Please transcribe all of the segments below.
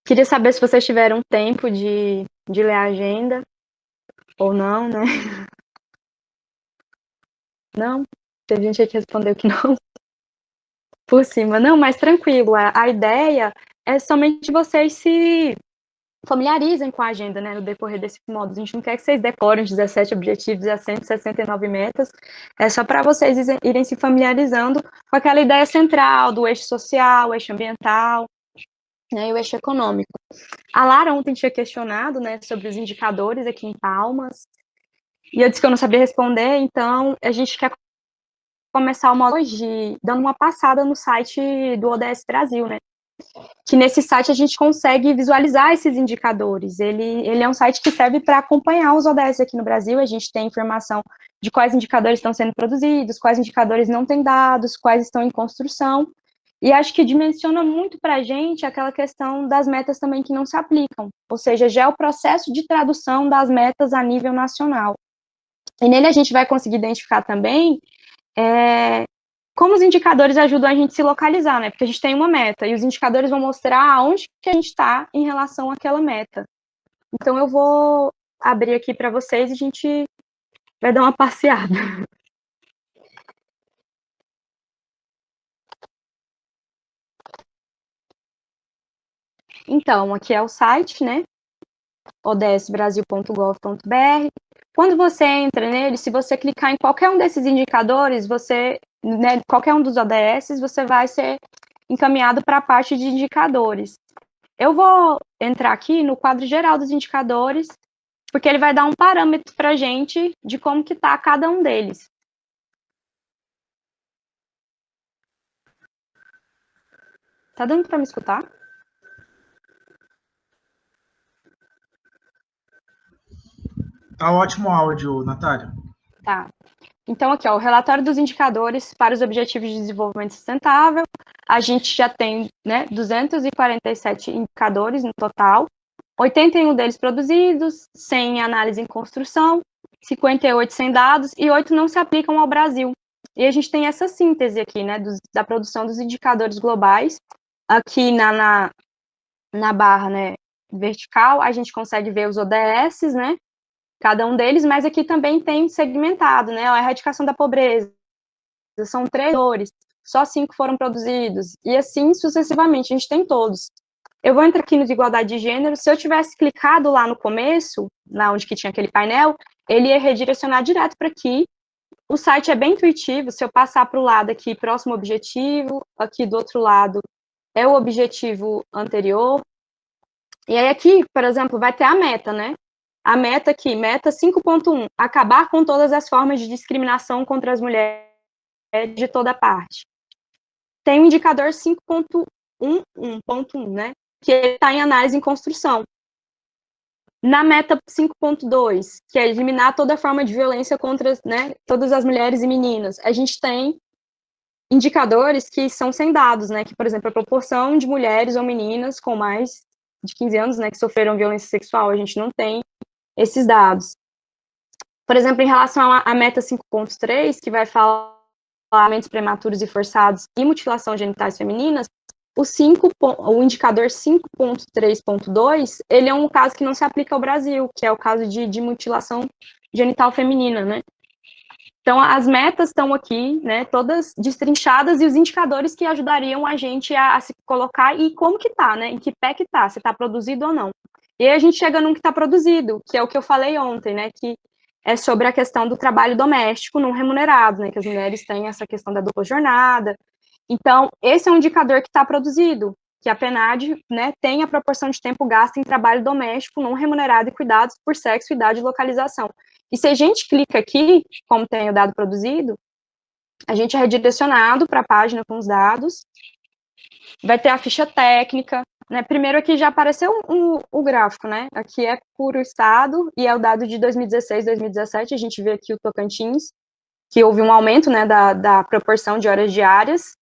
Queria saber se vocês tiveram tempo de ler a agenda ou não, né? Não? Teve gente aí que respondeu que não, por cima. Não, mas tranquilo, a ideia é somente vocês se familiarizem com a agenda, né, no decorrer desse modo. A gente não quer que vocês decorem os 17 objetivos e as 169 metas, é só para vocês irem se familiarizando com aquela ideia central do eixo social, o eixo ambiental, né, e o eixo econômico. A Lara ontem tinha questionado, né, sobre os indicadores aqui em Palmas, e eu disse que eu não sabia responder, então a gente quer começar uma hoje dando uma passada no site do ODS Brasil, né? Que nesse site a gente consegue visualizar esses indicadores. Ele é um site que serve para acompanhar os ODS aqui no Brasil. A gente tem informação de quais indicadores estão sendo produzidos, quais indicadores não têm dados, quais estão em construção. E acho que dimensiona muito para a gente aquela questão das metas também que não se aplicam, ou seja, já é o processo de tradução das metas a nível nacional. E nele a gente vai conseguir identificar também como os indicadores ajudam a gente a se localizar, né? Porque a gente tem uma meta e os indicadores vão mostrar onde que a gente está em relação àquela meta. Então eu vou abrir aqui para vocês e a gente vai dar uma passeada. Então, aqui é o site, né? odsbrasil.gov.br. Quando você entra nele, se você clicar em qualquer um desses indicadores, né, qualquer um dos ODS, você vai ser encaminhado para a parte de indicadores. Eu vou entrar aqui no quadro geral dos indicadores, porque ele vai dar um parâmetro para a gente de como que está cada um deles. Tá dando para me escutar? Tá ótimo o áudio, Natália. Tá. Então, aqui, ó, o relatório dos indicadores para os Objetivos de Desenvolvimento Sustentável. A gente já tem, né, 247 indicadores no total, 81 deles produzidos, 100 em análise em construção, 58 sem dados e 8 não se aplicam ao Brasil. E a gente tem essa síntese aqui, né, da produção dos indicadores globais. Aqui na barra, né, vertical, a gente consegue ver os ODS, né, cada um deles, mas aqui também tem segmentado, né, a erradicação da pobreza, são 3 dores, só 5 foram produzidos, e assim sucessivamente, a gente tem todos. Eu vou entrar aqui no de igualdade de gênero, se eu tivesse clicado lá no começo, lá onde que tinha aquele painel, ele ia redirecionar direto para aqui. O site é bem intuitivo, se eu passar para o lado aqui, próximo objetivo, aqui do outro lado é o objetivo anterior, e aí aqui, por exemplo, vai ter a meta, né? A meta aqui, meta 5.1, acabar com todas as formas de discriminação contra as mulheres de toda parte. Tem o indicador 5.1, né? Que está em análise em construção. Na meta 5.2, que é eliminar toda forma de violência contra, né, todas as mulheres e meninas, a gente tem indicadores que são sem dados, né? Que, por exemplo, a proporção de mulheres ou meninas com mais de 15 anos, né, que sofreram violência sexual, a gente não tem esses dados. Por exemplo, em relação à meta 5.3, que vai falar aumentos prematuros e forçados e mutilação genitais femininas, o indicador 5.3.2, ele é um caso que não se aplica ao Brasil, que é o caso de mutilação genital feminina, né? Então, as metas estão aqui, né, todas destrinchadas, e os indicadores que ajudariam a gente a se colocar e como que tá, né, em que pé que tá, se tá produzido ou não. E aí a gente chega num que está produzido, que é o que eu falei ontem, né, que é sobre a questão do trabalho doméstico não remunerado, né, que as mulheres têm essa questão da dupla jornada. Então, esse é um indicador que está produzido, que a PNAD, né, tem a proporção de tempo gasto em trabalho doméstico não remunerado e cuidados por sexo, idade e localização. E se a gente clica aqui, como tem o dado produzido, a gente é redirecionado para a página com os dados, vai ter a ficha técnica, né? Primeiro aqui já apareceu o gráfico, né? Aqui é por estado e é o dado de 2016, 2017, a gente vê aqui o Tocantins, que houve um aumento, né, da proporção de horas diárias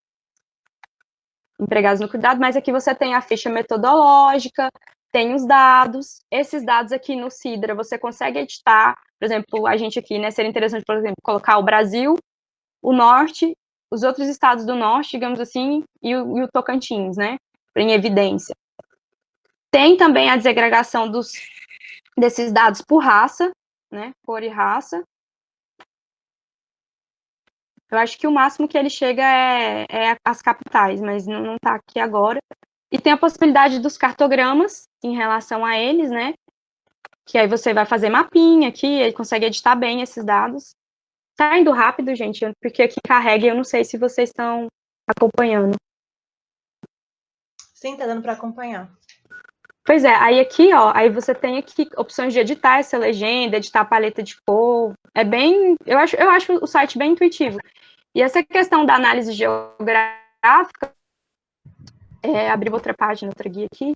empregados no cuidado, mas aqui você tem a ficha metodológica, tem os dados, esses dados aqui no Sidra, você consegue editar, por exemplo, a gente aqui, né, seria interessante, por exemplo, colocar o Brasil, o Norte, os outros estados do Norte, digamos assim, e o Tocantins, né, em evidência. Tem também a desagregação desses dados por raça, né, cor e raça. Eu acho que o máximo que ele chega é as capitais, mas não está aqui agora. E tem a possibilidade dos cartogramas em relação a eles, né? Que aí você vai fazer mapinha aqui, ele consegue editar bem esses dados. Tá indo rápido, gente, porque aqui carrega, eu não sei se vocês estão acompanhando. Sim, tá dando para acompanhar. Pois é, aí aqui, ó, aí você tem aqui opções de editar essa legenda, editar a paleta de cor. É bem, eu acho o site bem intuitivo. E essa questão da análise geográfica, abri outra página, outra guia aqui,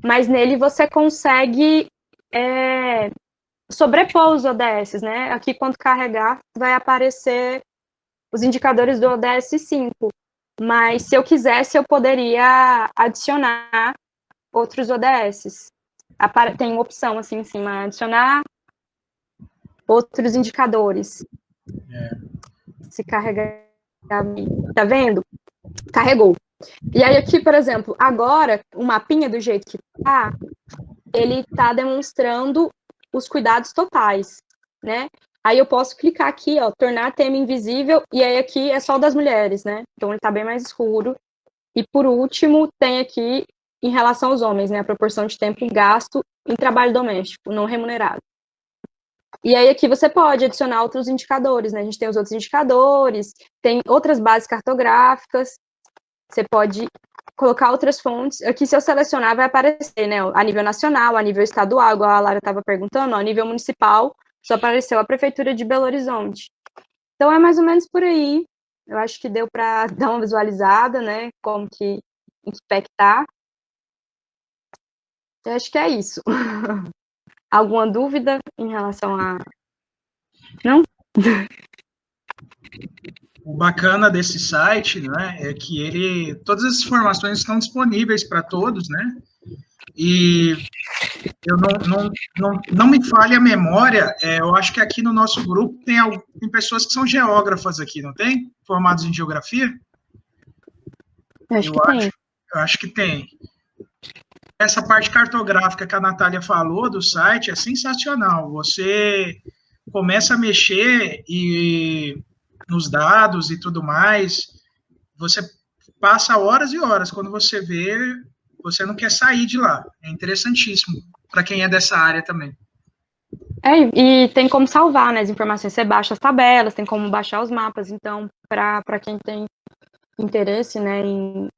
mas nele você consegue sobrepor os ODS, né? Aqui, quando carregar, vai aparecer os indicadores do ODS 5. Mas, se eu quisesse, eu poderia adicionar outros ODS. Tem uma opção, assim, em cima, adicionar outros indicadores. Se carregar, tá vendo? Carregou. E aí, aqui, por exemplo, agora, o mapinha do jeito que tá, ele tá demonstrando os cuidados totais, né? Aí eu posso clicar aqui, ó, tornar tema invisível, e aí aqui é só das mulheres, né? Então ele tá bem mais escuro. E por último, tem aqui, em relação aos homens, né, a proporção de tempo gasto em trabalho doméstico, não remunerado. E aí aqui você pode adicionar outros indicadores, né? A gente tem os outros indicadores, tem outras bases cartográficas, você pode colocar outras fontes. Aqui, se eu selecionar, vai aparecer, né, a nível nacional, a nível estadual, igual a Lara estava perguntando, a nível municipal, só apareceu a Prefeitura de Belo Horizonte. Então, é mais ou menos por aí. Eu acho que deu para dar uma visualizada, né, como que, em que pé que tá. Eu acho que é isso. Alguma dúvida em relação a... Não? O bacana desse site, né, é que todas as informações estão disponíveis para todos, né? E eu não me falha a memória, eu acho que aqui no nosso grupo tem pessoas que são geógrafas aqui, não tem? Formados em geografia? Eu acho que tem. Essa parte cartográfica que a Natália falou do site é sensacional. Você começa a mexer nos dados e tudo mais, você passa horas e horas. Quando você vê, você não quer sair de lá. É interessantíssimo para quem é dessa área também. E tem como salvar, né, as informações. Você baixa as tabelas, tem como baixar os mapas. Então, para quem tem interesse, né, em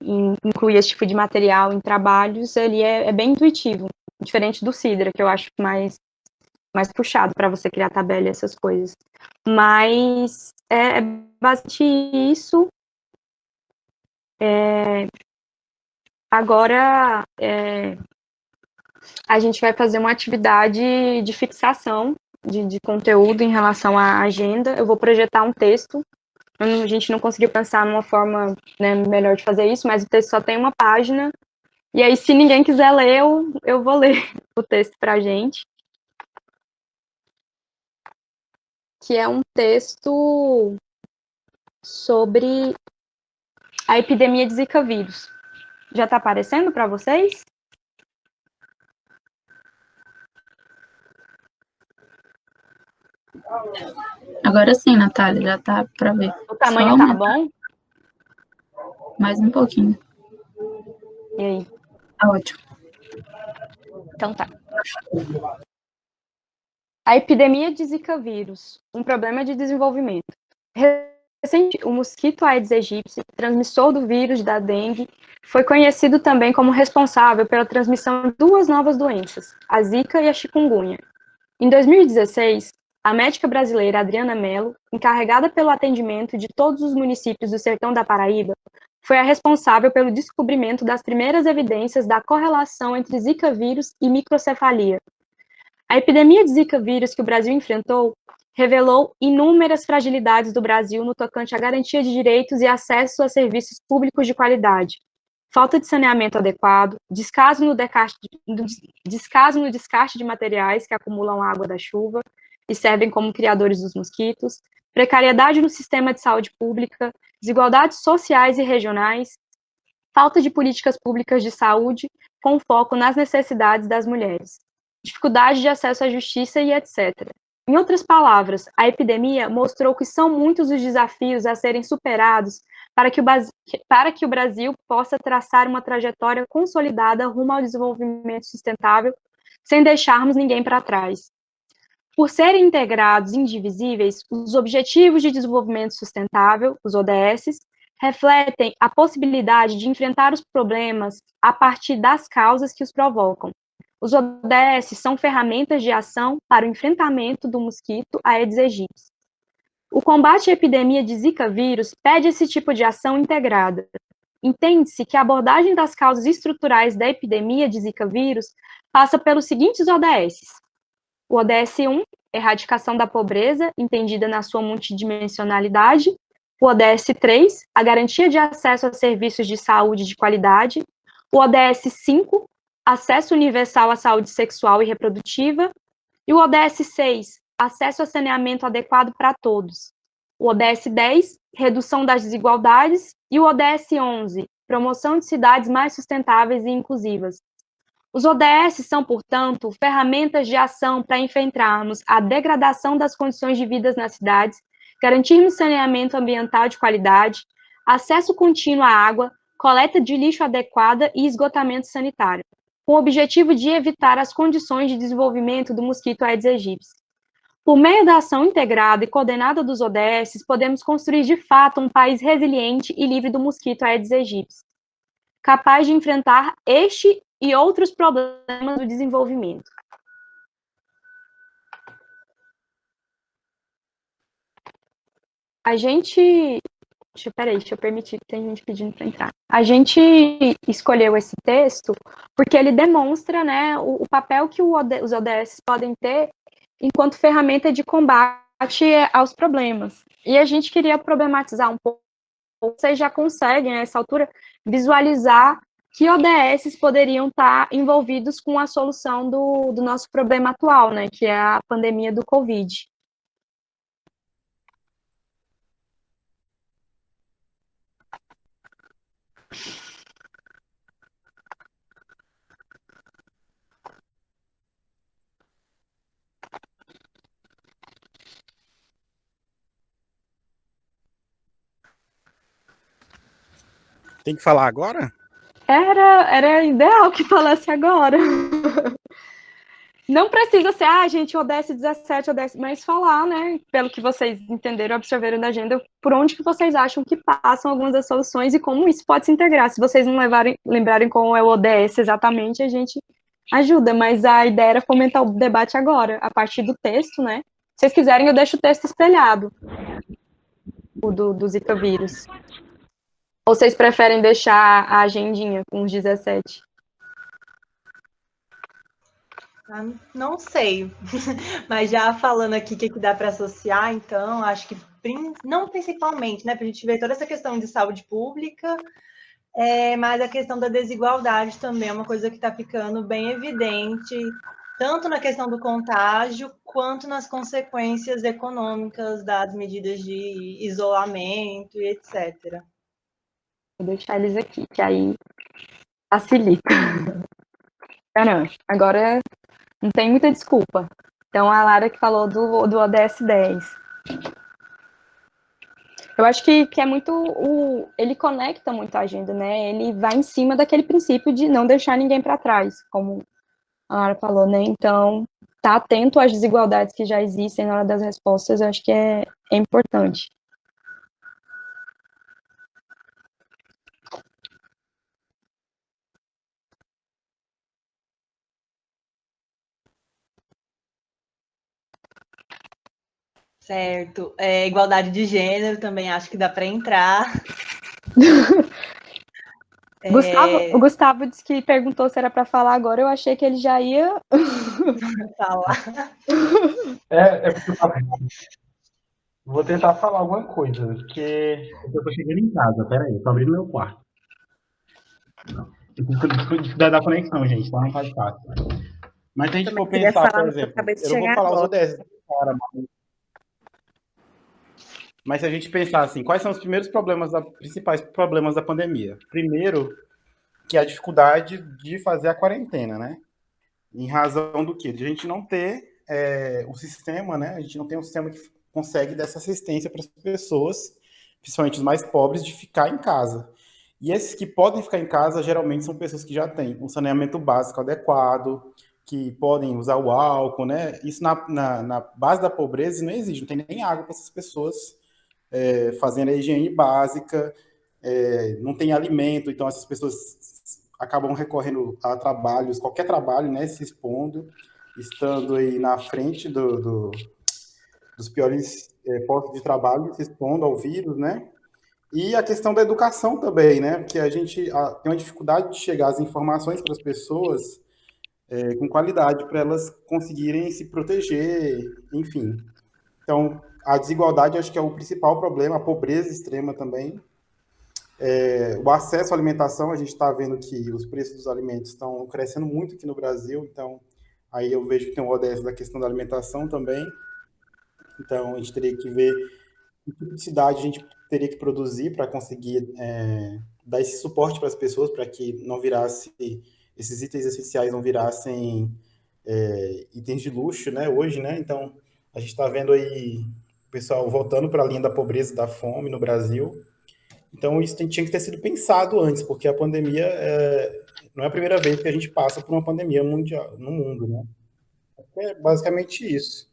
incluir esse tipo de material em trabalhos, ele é bem intuitivo, diferente do Sidra, que eu acho mais puxado para você criar tabela e essas coisas. Mas é basicamente isso. Agora, a gente vai fazer uma atividade de fixação de conteúdo em relação à agenda. Eu vou projetar um texto. A gente não conseguiu pensar numa forma, né, melhor de fazer isso, mas o texto só tem uma página. E aí, se ninguém quiser ler, eu vou ler o texto para a gente. Que é um texto sobre a epidemia de Zika vírus. Já está aparecendo para vocês? Agora sim, Natália, já tá para ver. O tamanho tá bom? Mais um pouquinho. E aí? Tá ótimo. Então tá. A epidemia de Zika vírus, um problema de desenvolvimento. O mosquito Aedes aegypti, transmissor do vírus da dengue, foi conhecido também como responsável pela transmissão de duas novas doenças, a Zika e a chikungunya. Em 2016, a médica brasileira Adriana Mello, encarregada pelo atendimento de todos os municípios do sertão da Paraíba, foi a responsável pelo descobrimento das primeiras evidências da correlação entre Zika vírus e microcefalia. A epidemia de Zika vírus que o Brasil enfrentou revelou inúmeras fragilidades do Brasil no tocante à garantia de direitos e acesso a serviços públicos de qualidade. Falta de saneamento adequado, descaso no descarte de materiais que acumulam água da chuva e servem como criadores dos mosquitos, precariedade no sistema de saúde pública, desigualdades sociais e regionais, falta de políticas públicas de saúde com foco nas necessidades das mulheres, dificuldade de acesso à justiça e etc. Em outras palavras, a epidemia mostrou que são muitos os desafios a serem superados para que o Brasil possa traçar uma trajetória consolidada rumo ao desenvolvimento sustentável, sem deixarmos ninguém para trás. Por serem integrados e indivisíveis, os Objetivos de Desenvolvimento Sustentável, os ODS, refletem a possibilidade de enfrentar os problemas a partir das causas que os provocam. Os ODS são ferramentas de ação para o enfrentamento do mosquito Aedes aegypti. O combate à epidemia de Zika vírus pede esse tipo de ação integrada. Entende-se que a abordagem das causas estruturais da epidemia de Zika vírus passa pelos seguintes ODS. O ODS 1, erradicação da pobreza, entendida na sua multidimensionalidade. O ODS 3, a garantia de acesso a serviços de saúde de qualidade. O ODS 5, acesso universal à saúde sexual e reprodutiva. E o ODS 6, acesso a saneamento adequado para todos. O ODS 10, redução das desigualdades. E o ODS 11, promoção de cidades mais sustentáveis e inclusivas. Os ODS são, portanto, ferramentas de ação para enfrentarmos a degradação das condições de vida nas cidades, garantirmos saneamento ambiental de qualidade, acesso contínuo à água, coleta de lixo adequada e esgotamento sanitário, com o objetivo de evitar as condições de desenvolvimento do mosquito Aedes aegypti. Por meio da ação integrada e coordenada dos ODS, podemos construir de fato um país resiliente e livre do mosquito Aedes aegypti, capaz de enfrentar este e outros problemas do desenvolvimento. A gente... Deixa eu permitir que tem gente pedindo para entrar. A gente escolheu esse texto porque ele demonstra, né, o papel que os ODS podem ter enquanto ferramenta de combate aos problemas. E a gente queria problematizar um pouco. Vocês já conseguem, nessa altura, visualizar que ODS poderiam estar envolvidos com a solução do nosso problema atual, né, que é a pandemia do Covid. Tem que falar agora? Era ideal que falasse agora. Não precisa ser, gente, ODS 17, ODS, mas falar, né, pelo que vocês entenderam, absorveram da agenda, por onde que vocês acham que passam algumas das soluções e como isso pode se integrar. Se vocês não lembrarem qual é o ODS exatamente, a gente ajuda, mas a ideia era fomentar o debate agora, a partir do texto, né? Se vocês quiserem, eu deixo o texto espelhado, o do Zika vírus. Ou vocês preferem deixar a agendinha com os 17? Não sei, mas já falando aqui o que dá para associar, então, acho que não principalmente, né, para a gente ver toda essa questão de saúde pública, mas a questão da desigualdade também é uma coisa que está ficando bem evidente, tanto na questão do contágio, quanto nas consequências econômicas das medidas de isolamento e etc. Vou deixar eles aqui, que aí facilita. Caramba, agora não tem muita desculpa. Então, a Lara que falou do ODS 10. Eu acho que é muito... ele conecta muito a agenda, né? Ele vai em cima daquele princípio de não deixar ninguém para trás, como a Lara falou, né? Então, tá atento às desigualdades que já existem na hora das respostas, eu acho que é importante. Certo. Igualdade de gênero também acho que dá para entrar. O Gustavo disse que perguntou se era para falar agora, eu achei que ele já ia falar. Vou tentar falar alguma coisa, porque eu tô chegando em casa, peraí, tô abrindo meu quarto. Dificuldade da conexão, gente, tá? Não faz fácil. Mas se a gente for pensar, por exemplo, eu não vou falar os ODS agora, mas Mas se a gente pensar assim, quais são os principais problemas da pandemia? Primeiro, que é a dificuldade de fazer a quarentena, né? Em razão do quê? De a gente não ter o sistema, né? A gente não tem um sistema que consegue dar essa assistência para as pessoas, principalmente os mais pobres, de ficar em casa. E esses que podem ficar em casa, geralmente são pessoas que já têm um saneamento básico adequado, que podem usar o álcool, né? Isso na base da pobreza não existe, não tem nem água para essas pessoas fazendo a higiene básica, não tem alimento, então essas pessoas acabam recorrendo a trabalhos, qualquer trabalho, né, se expondo, estando aí na frente dos piores postos de trabalho, se expondo ao vírus, né? E a questão da educação também, né? Porque a gente tem uma dificuldade de chegar às informações para as pessoas com qualidade, para elas conseguirem se proteger, enfim. Então, a desigualdade acho que é o principal problema, a pobreza extrema também. O acesso à alimentação, a gente está vendo que os preços dos alimentos estão crescendo muito aqui no Brasil, então aí eu vejo que tem um ODS da questão da alimentação também. Então, a gente teria que ver que tipo de cidade a gente teria que produzir para conseguir dar esse suporte para as pessoas, para que não virasse, esses itens essenciais não virassem itens de luxo, né, hoje, né? Então, a gente está vendo aí o pessoal voltando para a linha da pobreza e da fome no Brasil. Então, isso tinha que ter sido pensado antes, porque a pandemia não é a primeira vez que a gente passa por uma pandemia mundial no mundo, né? É basicamente isso.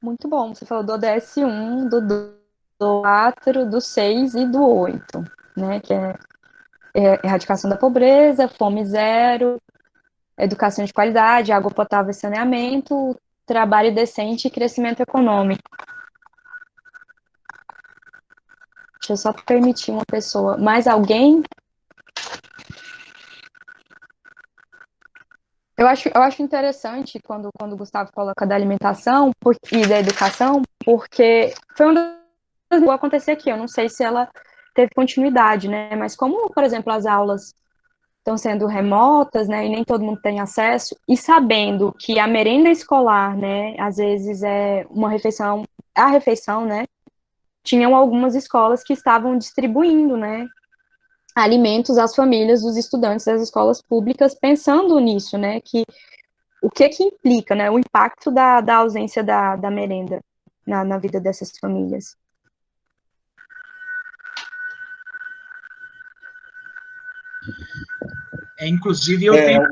Muito bom. Você falou do ODS 1, do 4, do 6 e do 8, né? Que é erradicação da pobreza, fome zero, educação de qualidade, água potável e saneamento, trabalho decente e crescimento econômico. Deixa eu só permitir uma pessoa. Mais alguém? Eu acho interessante quando o Gustavo coloca da alimentação e da educação, porque foi uma das coisas que vai acontecer aqui. Eu não sei se ela teve continuidade, né? Mas como, por exemplo, as aulas estão sendo remotas, né, e nem todo mundo tem acesso, e sabendo que a merenda escolar, né, às vezes é uma refeição, a refeição, né, tinham algumas escolas que estavam distribuindo, né, alimentos às famílias dos estudantes das escolas públicas, pensando nisso, né, que o que implica, né, o impacto da ausência da merenda na vida dessas famílias. Inclusive, eu tenho.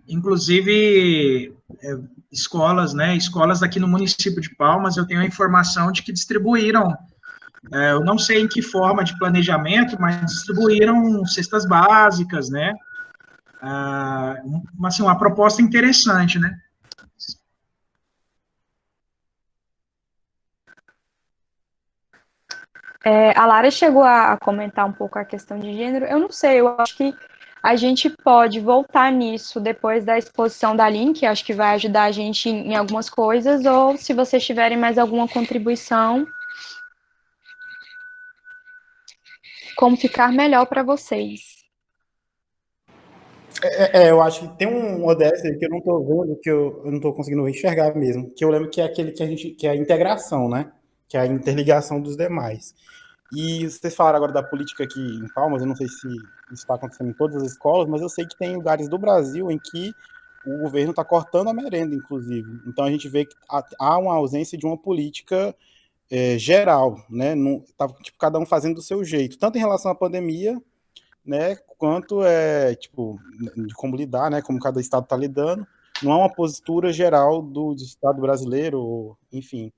Inclusive, escolas, né? Escolas aqui no município de Palmas, eu tenho a informação de que distribuíram, eu não sei em que forma de planejamento, mas distribuíram cestas básicas, né? Assim, uma proposta interessante, né? A Lara chegou a comentar um pouco a questão de gênero. Eu não sei, eu acho que a gente pode voltar nisso depois da exposição da Link, acho que vai ajudar a gente em algumas coisas, ou se vocês tiverem mais alguma contribuição, como ficar melhor para vocês. Eu acho que tem um ODS que eu não estou vendo, que eu não estou conseguindo enxergar mesmo, que eu lembro que é aquele que é a integração, né? Que é a interligação dos demais. E vocês falaram agora da política aqui em Palmas, eu não sei se isso está acontecendo em todas as escolas, mas eu sei que tem lugares do Brasil em que o governo está cortando a merenda, inclusive. Então a gente vê que há uma ausência de uma política geral, né? Não, tá, tipo, cada um fazendo do seu jeito, tanto em relação à pandemia, né, quanto de como lidar, né, como cada estado está lidando. Não há uma postura geral do estado brasileiro, ou, enfim,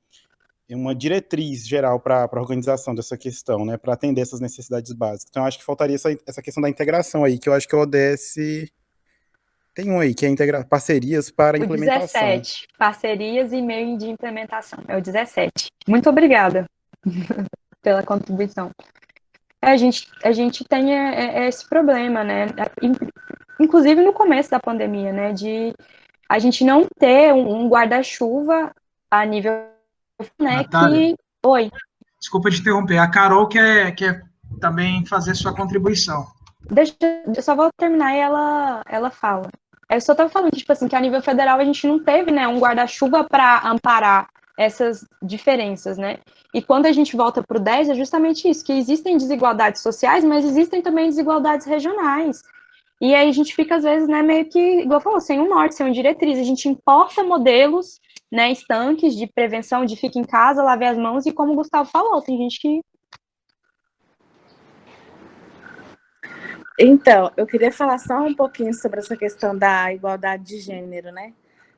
é uma diretriz geral para a organização dessa questão, né, para atender essas necessidades básicas. Então, acho que faltaria essa questão da integração aí, que eu acho que o ODS tem um aí, que é parcerias para o implementação. 17, parcerias e meio de implementação, é o 17. Muito obrigada pela contribuição. A gente tem esse problema, né, inclusive no começo da pandemia, né, de a gente não ter um guarda-chuva a nível, né, Natália, Oi. Desculpa te interromper, a Carol quer também fazer sua contribuição. Eu só vou terminar e ela fala. Eu só estava falando que, tipo assim, que a nível federal a gente não teve, né, um guarda-chuva para amparar essas diferenças, né? E quando a gente volta para o 10, é justamente isso, que existem desigualdades sociais, mas existem também desigualdades regionais. E aí a gente fica, às vezes, né, meio que, igual falou, sem um norte, sem uma diretriz. A gente importa modelos, né, estanques de prevenção, de fica em casa, lave as mãos, e como o Gustavo falou, tem gente que... Então, eu queria falar só um pouquinho sobre essa questão da igualdade de gênero, né?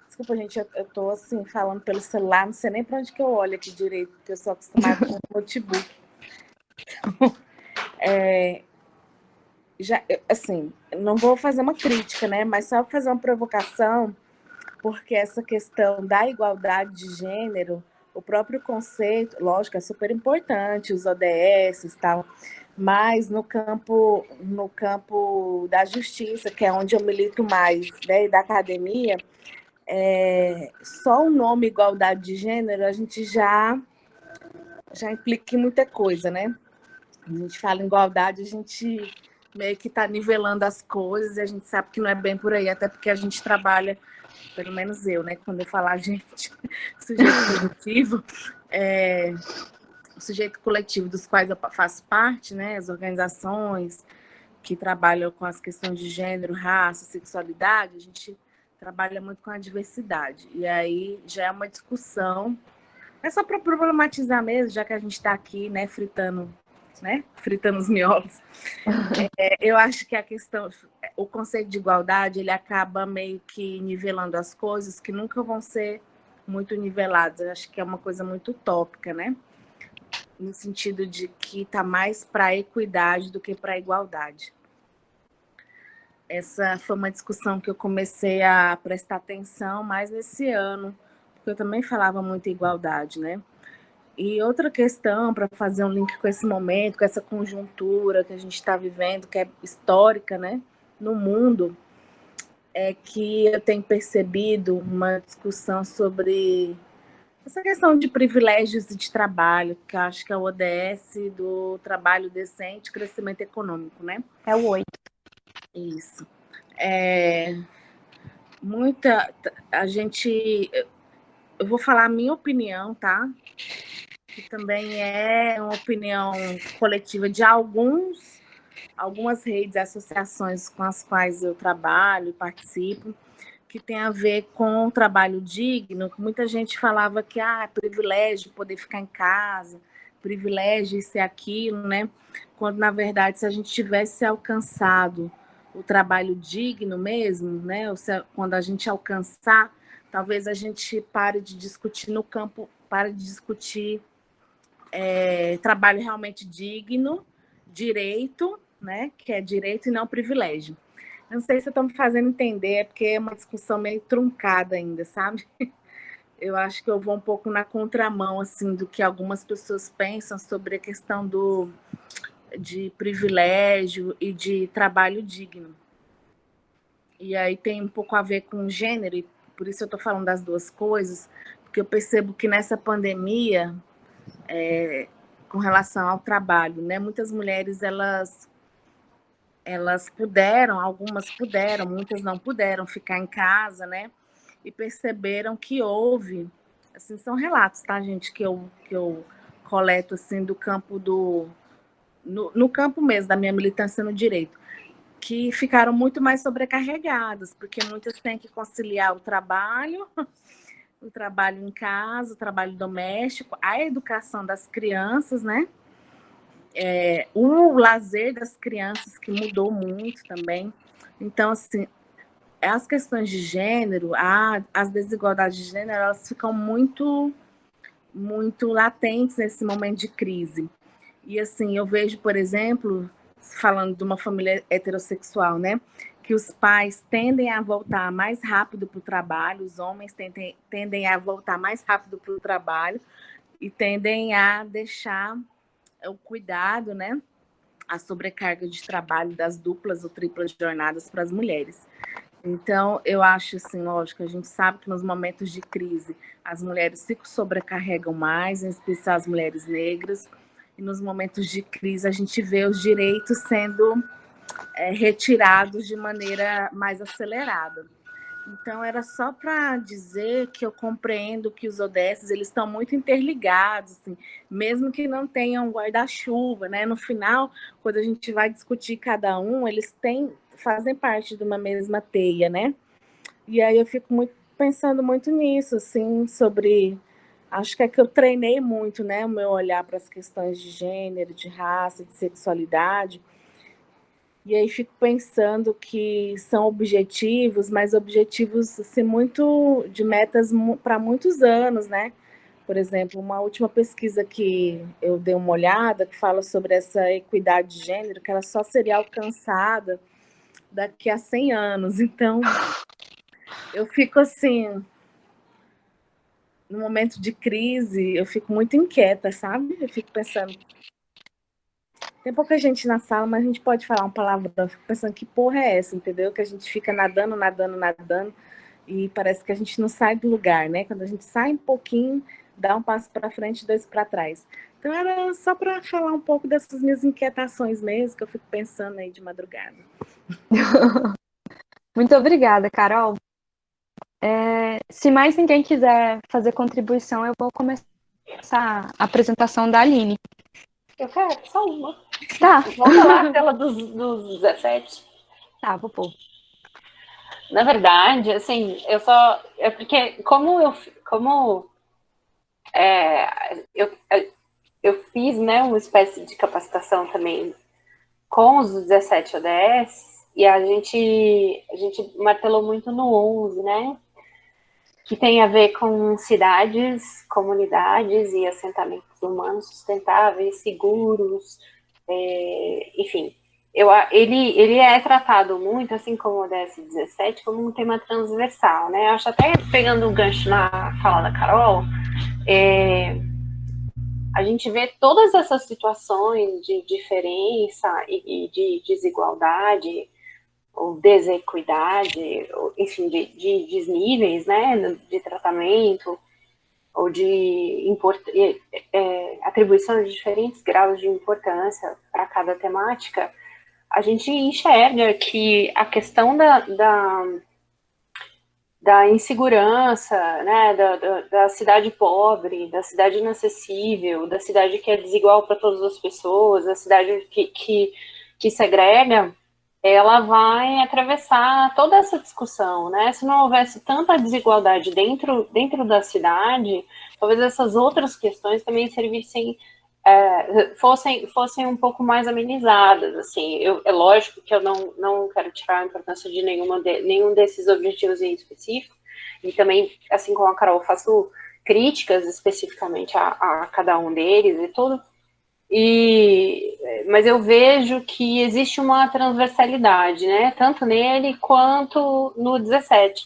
Desculpa, gente, eu tô assim, falando pelo celular, não sei nem para onde que eu olho aqui direito, porque eu sou acostumada com o notebook. Então, assim, não vou fazer uma crítica, né? Mas só fazer uma provocação, porque essa questão da igualdade de gênero, o próprio conceito, lógico, é super importante, os ODS e tal, mas no campo da justiça, que é onde eu milito mais, né, e da academia, só o nome igualdade de gênero, a gente já implica em muita coisa, né? A gente fala em igualdade, a gente meio que está nivelando as coisas, e a gente sabe que não é bem por aí, até porque a gente trabalha, pelo menos eu, né? Quando eu falar gente, sujeito positivo, o sujeito coletivo dos quais eu faço parte, né? As organizações que trabalham com as questões de gênero, raça, sexualidade, a gente trabalha muito com a diversidade. E aí já é uma discussão, é só para problematizar mesmo, já que a gente está aqui, né, fritando os miolos. Eu acho que a questão, o conceito de igualdade, ele acaba meio que nivelando as coisas que nunca vão ser muito niveladas. Eu acho que é uma coisa muito utópica, né? No sentido de que está mais para a equidade do que para a igualdade. Essa foi uma discussão que eu comecei a prestar atenção mais nesse ano, porque eu também falava muito em igualdade, né? E outra questão, para fazer um link com esse momento, com essa conjuntura que a gente está vivendo, que é histórica, né, no mundo, é que eu tenho percebido uma discussão sobre essa questão de privilégios de trabalho, que eu acho que é o ODS do trabalho decente e crescimento econômico, né? É o 8. Isso. Eu vou falar a minha opinião, tá? Que também é uma opinião coletiva de algumas redes, associações com as quais eu trabalho e participo, que tem a ver com o trabalho digno. Muita gente falava que é privilégio poder ficar em casa, privilégio isso e aquilo, né? Quando, na verdade, se a gente tivesse alcançado o trabalho digno mesmo, né? Ou se, quando a gente alcançar, talvez a gente pare de discutir no campo, pare de discutir trabalho realmente digno, direito, né? Que é direito e não privilégio. Eu não sei se eu estou me fazendo entender, é porque é uma discussão meio truncada ainda, sabe? Eu acho que eu vou um pouco na contramão, assim, do que algumas pessoas pensam sobre a questão de privilégio e de trabalho digno. E aí tem um pouco a ver com gênero, e por isso eu estou falando das duas coisas, porque eu percebo que nessa pandemia, com relação ao trabalho, né, muitas mulheres, elas puderam, algumas puderam, muitas não puderam ficar em casa, né, e perceberam que houve, assim, são relatos, tá, gente, que eu coleto, assim, do campo no campo mesmo, da minha militância no direito, que ficaram muito mais sobrecarregadas, porque muitas têm que conciliar o trabalho em casa, o trabalho doméstico, a educação das crianças, né? O lazer das crianças, que mudou muito também. Então, assim, as questões de gênero, as desigualdades de gênero, elas ficam muito, muito latentes nesse momento de crise. E, assim, eu vejo, por exemplo, falando de uma família heterossexual, né? Que os pais tendem a voltar mais rápido para o trabalho, os homens tendem a voltar mais rápido para o trabalho e tendem a deixar o cuidado, né? A sobrecarga de trabalho das duplas ou triplas jornadas para as mulheres. Então, eu acho, assim, lógico, a gente sabe que nos momentos de crise as mulheres se sobrecarregam mais, em especial as mulheres negras, e nos momentos de crise a gente vê os direitos sendo retirados de maneira mais acelerada. Então, era só para dizer que eu compreendo que os ODSs, eles estão muito interligados, assim, mesmo que não tenham guarda-chuva, né? No final, quando a gente vai discutir cada um, eles fazem parte de uma mesma teia, né? E aí eu fico pensando muito nisso, assim, sobre... Acho que é que eu treinei muito, né? O meu olhar para as questões de gênero, de raça, de sexualidade. E aí fico pensando que são objetivos, mas objetivos assim, muito de metas para muitos anos, né? Por exemplo, uma última pesquisa que eu dei uma olhada, que fala sobre essa equidade de gênero, que ela só seria alcançada daqui a 100 anos. Então, eu fico assim, no momento de crise, eu fico muito inquieta, sabe? Eu fico pensando, tem pouca gente na sala, mas a gente pode falar uma palavra. Eu fico pensando, que porra é essa, entendeu? Que a gente fica nadando, nadando, nadando, e parece que a gente não sai do lugar, né? Quando a gente sai um pouquinho, dá um passo para frente, 2 para trás. Então, era só para falar um pouco dessas minhas inquietações mesmo, que eu fico pensando aí de madrugada. Muito obrigada, Carol. Se mais ninguém quiser fazer contribuição, eu vou começar a apresentação da Aline. Eu quero, só uma. Tá. Vamos falar pela dos 17. Tá, vou pôr. Na verdade, assim, é porque eu fiz, né, uma espécie de capacitação também com os 17 ODS, e a gente martelou muito no 11, né, que tem a ver com cidades, comunidades e assentamentos humanos sustentáveis, seguros, enfim. Ele é tratado muito, assim como o ODS 17, como um tema transversal, né? Acho até, pegando o gancho na fala da Carol, a gente vê todas essas situações de diferença e de desigualdade, ou desequidade, ou, enfim, de desníveis, né, de tratamento, ou de atribuição de diferentes graus de importância para cada temática. A gente enxerga que a questão da insegurança, né, da cidade pobre, da cidade inacessível, da cidade que é desigual para todas as pessoas, da cidade que segrega, ela vai atravessar toda essa discussão, né? Se não houvesse tanta desigualdade dentro da cidade, talvez essas outras questões também servissem, fossem um pouco mais amenizadas, assim. É lógico que eu não quero tirar a importância de nenhum desses objetivos em específico, e também, assim como a Carol, faço críticas especificamente a cada um deles e tudo, mas eu vejo que existe uma transversalidade, né, tanto nele quanto no 17.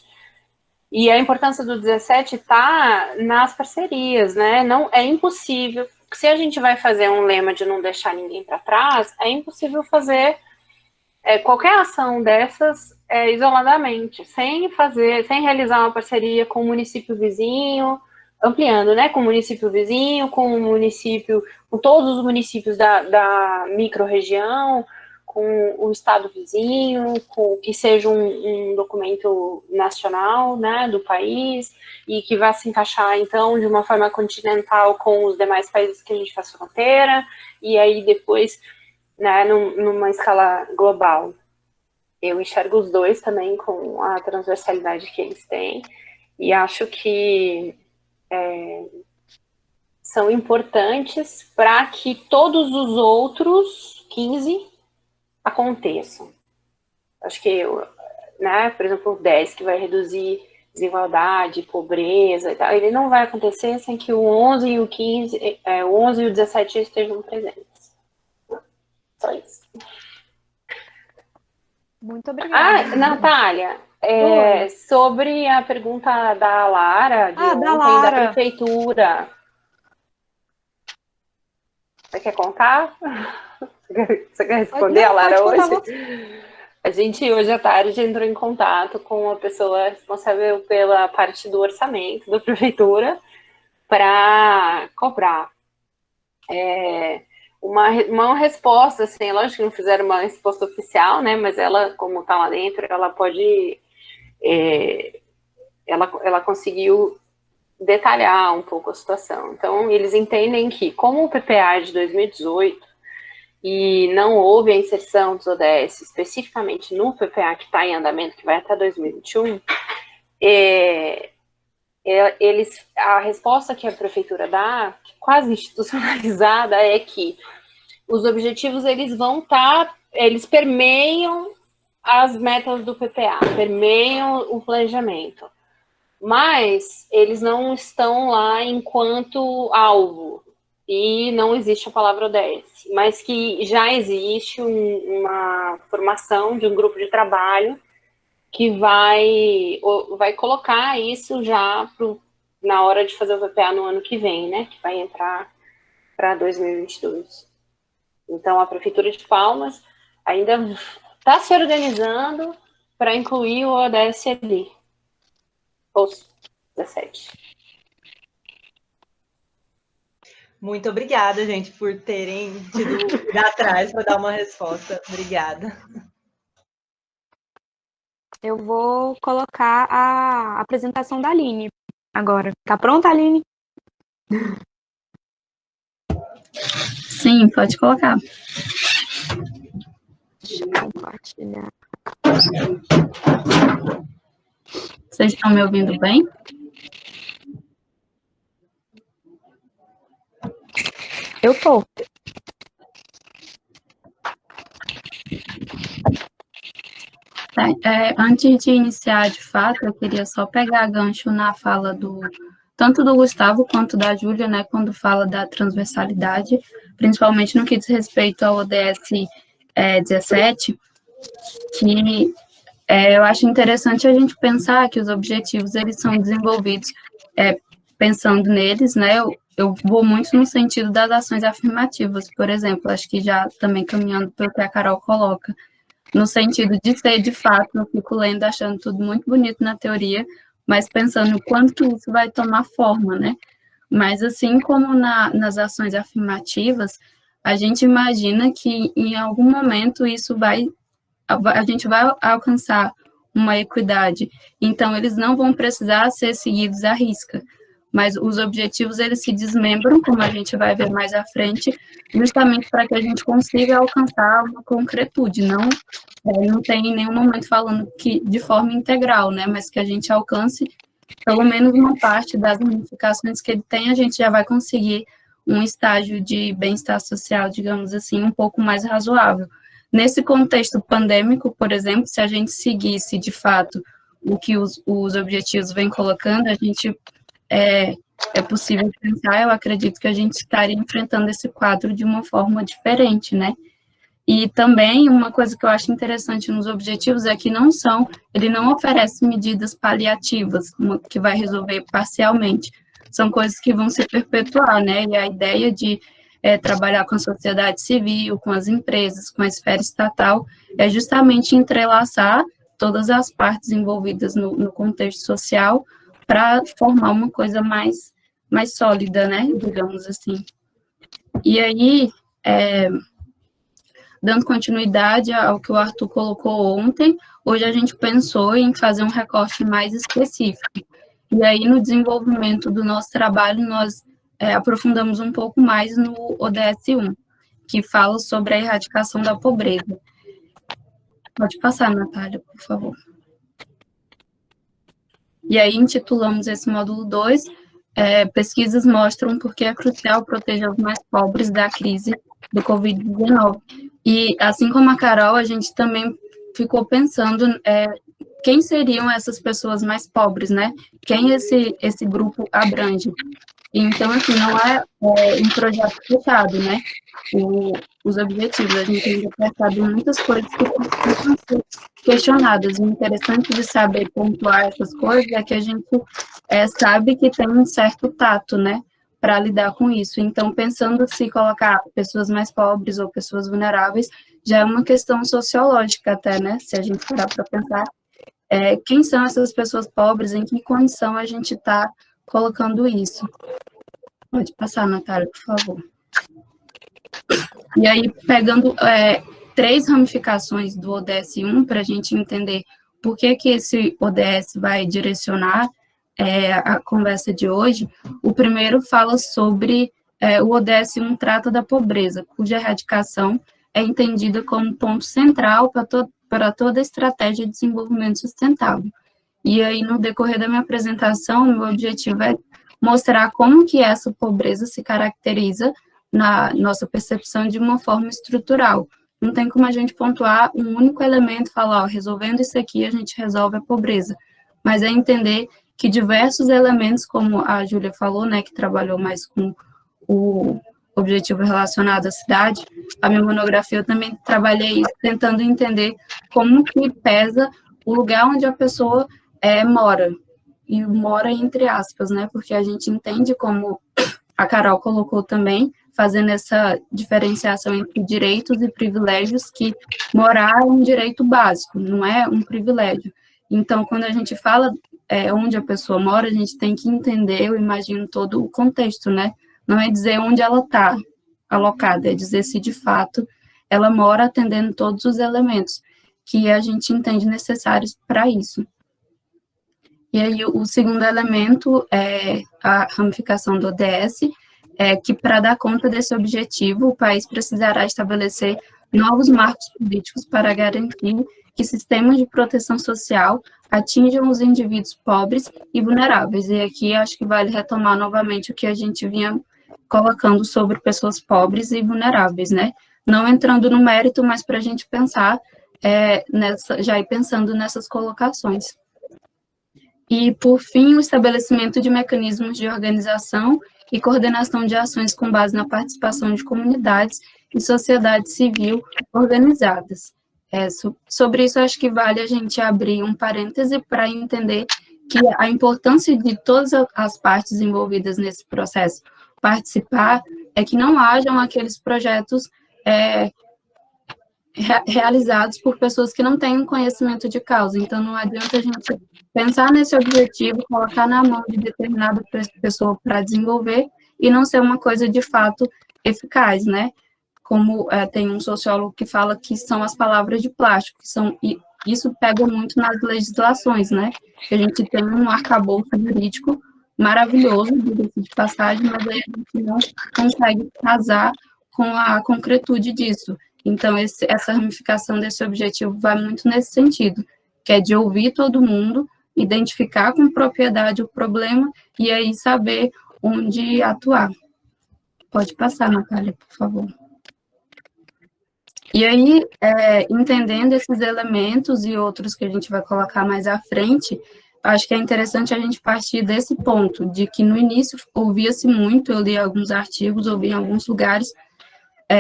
E a importância do 17 está nas parcerias, né? Não é impossível. Se a gente vai fazer um lema de não deixar ninguém para trás, é impossível fazer qualquer ação dessas isoladamente, sem realizar uma parceria com o município vizinho, ampliando, né? Com o município vizinho, com todos os municípios da microrregião, com o estado vizinho, com que seja um documento nacional, né, do país, e que vá se encaixar, então, de uma forma continental com os demais países que a gente faz fronteira, e aí depois, né, numa escala global. Eu enxergo os dois também com a transversalidade que eles têm, e acho que são importantes para que todos os outros 15 aconteçam. Acho que, né, por exemplo, o 10, que vai reduzir desigualdade, pobreza e tal, ele não vai acontecer sem que o 11 e o 15, o 11 e o 17 estejam presentes. Só isso. Muito obrigada. Natália, sobre a pergunta da Lara, da prefeitura. Você quer contar? Você quer responder a Lara hoje? A gente, hoje à tarde, entrou em contato com a pessoa responsável pela parte do orçamento da prefeitura para cobrar uma resposta, assim, lógico que não fizeram uma resposta oficial, né, mas ela, como está lá dentro, ela pode ela conseguiu detalhar um pouco a situação. Então, eles entendem que, como o PPA é de 2018, e não houve a inserção dos ODS especificamente no PPA que está em andamento, que vai até 2021, a resposta que a prefeitura dá, quase institucionalizada, é que os objetivos eles permeiam as metas do PPA, permeiam o planejamento, mas eles não estão lá enquanto alvo, e não existe a palavra ODS, mas que já existe uma formação de um grupo de trabalho que vai colocar isso já na hora de fazer o PPA no ano que vem, né, que vai entrar para 2022. Então, a Prefeitura de Palmas ainda está se organizando para incluir o ODS ali, os 17. Muito obrigada, gente, por terem tido ir atrás para dar uma resposta. Obrigada. Eu vou colocar a apresentação da Aline agora. Tá pronta, Aline? Sim, pode colocar. Deixa eu compartilhar. Vocês estão me ouvindo bem? Eu tô. Antes de iniciar, de fato, eu queria só pegar gancho na fala tanto do Gustavo quanto da Júlia, né, quando fala da transversalidade, principalmente no que diz respeito ao ODS 17, que eu acho interessante a gente pensar que os objetivos, eles são desenvolvidos pensando neles, né, eu vou muito no sentido das ações afirmativas, por exemplo, acho que já também caminhando pelo que a Carol coloca, no sentido de ser, de fato, eu fico lendo, achando tudo muito bonito na teoria, mas pensando quando que isso vai tomar forma, né? Mas assim como nas ações afirmativas, a gente imagina que em algum momento a gente vai alcançar uma equidade, então eles não vão precisar ser seguidos à risca, mas os objetivos, eles se desmembram, como a gente vai ver mais à frente, justamente para que a gente consiga alcançar uma concretude, não tem em nenhum momento falando que de forma integral, né, mas que a gente alcance pelo menos uma parte das ramificações que ele tem, a gente já vai conseguir um estágio de bem-estar social, digamos assim, um pouco mais razoável. Nesse contexto pandêmico, por exemplo, se a gente seguisse, de fato, o que os objetivos vêm colocando, a gente é possível pensar, eu acredito que a gente estaria enfrentando esse quadro de uma forma diferente, né? E também uma coisa que eu acho interessante nos objetivos é que ele não oferece medidas paliativas, que vai resolver parcialmente. São coisas que vão se perpetuar, né? E a ideia de trabalhar com a sociedade civil, com as empresas, com a esfera estatal, é justamente entrelaçar todas as partes envolvidas no contexto social para formar uma coisa mais sólida, né? Digamos assim. E aí, dando continuidade ao que o Arthur colocou ontem, hoje a gente pensou em fazer um recorte mais específico. E aí, no desenvolvimento do nosso trabalho, nós aprofundamos um pouco mais no ODS 1, que fala sobre a erradicação da pobreza. Pode passar, Natália, por favor. E aí, intitulamos esse módulo 2, pesquisas mostram por que é crucial proteger os mais pobres da crise do Covid-19. E, assim como a Carol, a gente também ficou pensando quem seriam essas pessoas mais pobres, né? Quem esse grupo abrange. Então, assim, não é um projeto fechado, né? Os objetivos, a gente ainda percebe muitas coisas que precisam ser questionadas. O interessante de saber pontuar essas coisas é que a gente sabe que tem um certo tato, né? Para lidar com isso. Então, pensando se colocar pessoas mais pobres ou pessoas vulneráveis, já é uma questão sociológica até, né? Se a gente parar para pensar, quem são essas pessoas pobres, em que condição a gente está colocando isso. Pode passar, Natália, por favor. E aí, pegando 3 ramificações do ODS 1, para a gente entender por que esse ODS vai direcionar a conversa de hoje. O primeiro fala sobre o ODS 1 trata da pobreza, cuja erradicação é entendida como ponto central para toda a estratégia de desenvolvimento sustentável. E aí, no decorrer da minha apresentação, o meu objetivo é mostrar como que essa pobreza se caracteriza na nossa percepção de uma forma estrutural. Não tem como a gente pontuar um único elemento e falar, ó, resolvendo isso aqui, a gente resolve a pobreza. Mas é entender que diversos elementos, como a Júlia falou, né, que trabalhou mais com o objetivo relacionado à cidade, a minha monografia eu também trabalhei tentando entender como que pesa o lugar onde a pessoa mora, e mora entre aspas, né, porque a gente entende, como a Carol colocou também, fazendo essa diferenciação entre direitos e privilégios, que morar é um direito básico, não é um privilégio. Então, quando a gente fala onde a pessoa mora, a gente tem que entender, eu imagino, todo o contexto, né? Não é dizer onde ela está alocada, é dizer se, de fato, ela mora atendendo todos os elementos que a gente entende necessários para isso. E aí, o segundo elemento é a ramificação do ODS, que para dar conta desse objetivo, o país precisará estabelecer novos marcos políticos para garantir que sistemas de proteção social atinjam os indivíduos pobres e vulneráveis. E aqui acho que vale retomar novamente o que a gente vinha colocando sobre pessoas pobres e vulneráveis, né? Não entrando no mérito, mas para a gente pensar, já ir pensando nessas colocações. E, por fim, o estabelecimento de mecanismos de organização e coordenação de ações com base na participação de comunidades e sociedade civil organizadas. Sobre isso, acho que vale a gente abrir um parêntese para entender que a importância de todas as partes envolvidas nesse processo participar é que não hajam aqueles projetos realizados por pessoas que não têm conhecimento de causa. Então, não adianta a gente pensar nesse objetivo, colocar na mão de determinada pessoa para desenvolver e não ser uma coisa de fato eficaz, né? Como tem um sociólogo que fala que são as palavras de plástico, e isso pega muito nas legislações, né? A gente tem um arcabouço jurídico maravilhoso, de passagem, mas aí a gente não consegue casar com a concretude disso. Então, essa ramificação desse objetivo vai muito nesse sentido, que é de ouvir todo mundo, identificar com propriedade o problema e aí saber onde atuar. Pode passar, Natália, por favor. E aí, entendendo esses elementos e outros que a gente vai colocar mais à frente, acho que é interessante a gente partir desse ponto, de que no início ouvia-se muito, eu li alguns artigos, ouvi em alguns lugares,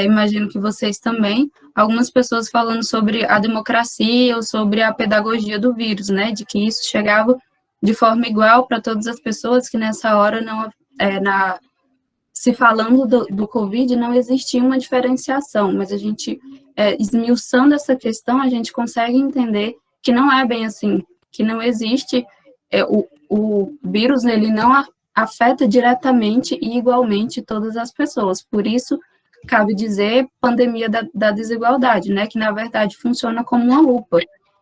imagino que vocês também, algumas pessoas falando sobre a democracia ou sobre a pedagogia do vírus, né, de que isso chegava de forma igual para todas as pessoas, que nessa hora não, se falando do Covid, não existia uma diferenciação, mas a gente, esmiuçando essa questão, a gente consegue entender que não é bem assim, que não existe, o vírus, ele não afeta diretamente e igualmente todas as pessoas, por isso, cabe dizer pandemia da desigualdade, né, que na verdade funciona como uma lupa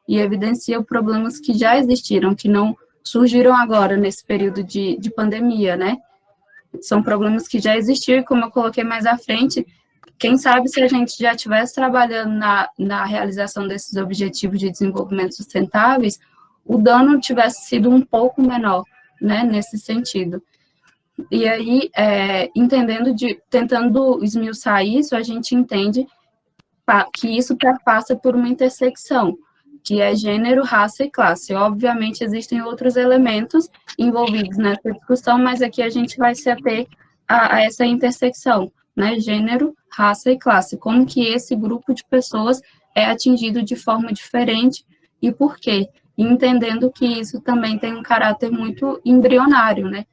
e evidencia problemas que já existiram, que não surgiram agora nesse período de pandemia, né, são problemas que já existiam e como eu coloquei mais à frente, quem sabe se a gente já estivesse trabalhando na realização desses objetivos de desenvolvimento sustentáveis, o dano tivesse sido um pouco menor, né, nesse sentido. E aí, tentando esmiuçar isso, a gente entende que isso passa por uma intersecção, que é gênero, raça e classe. Obviamente, existem outros elementos envolvidos nessa discussão, mas aqui a gente vai se ater a essa intersecção, né? Gênero, raça e classe. Como que esse grupo de pessoas é atingido de forma diferente e por quê? E entendendo que isso também tem um caráter muito embrionário, né?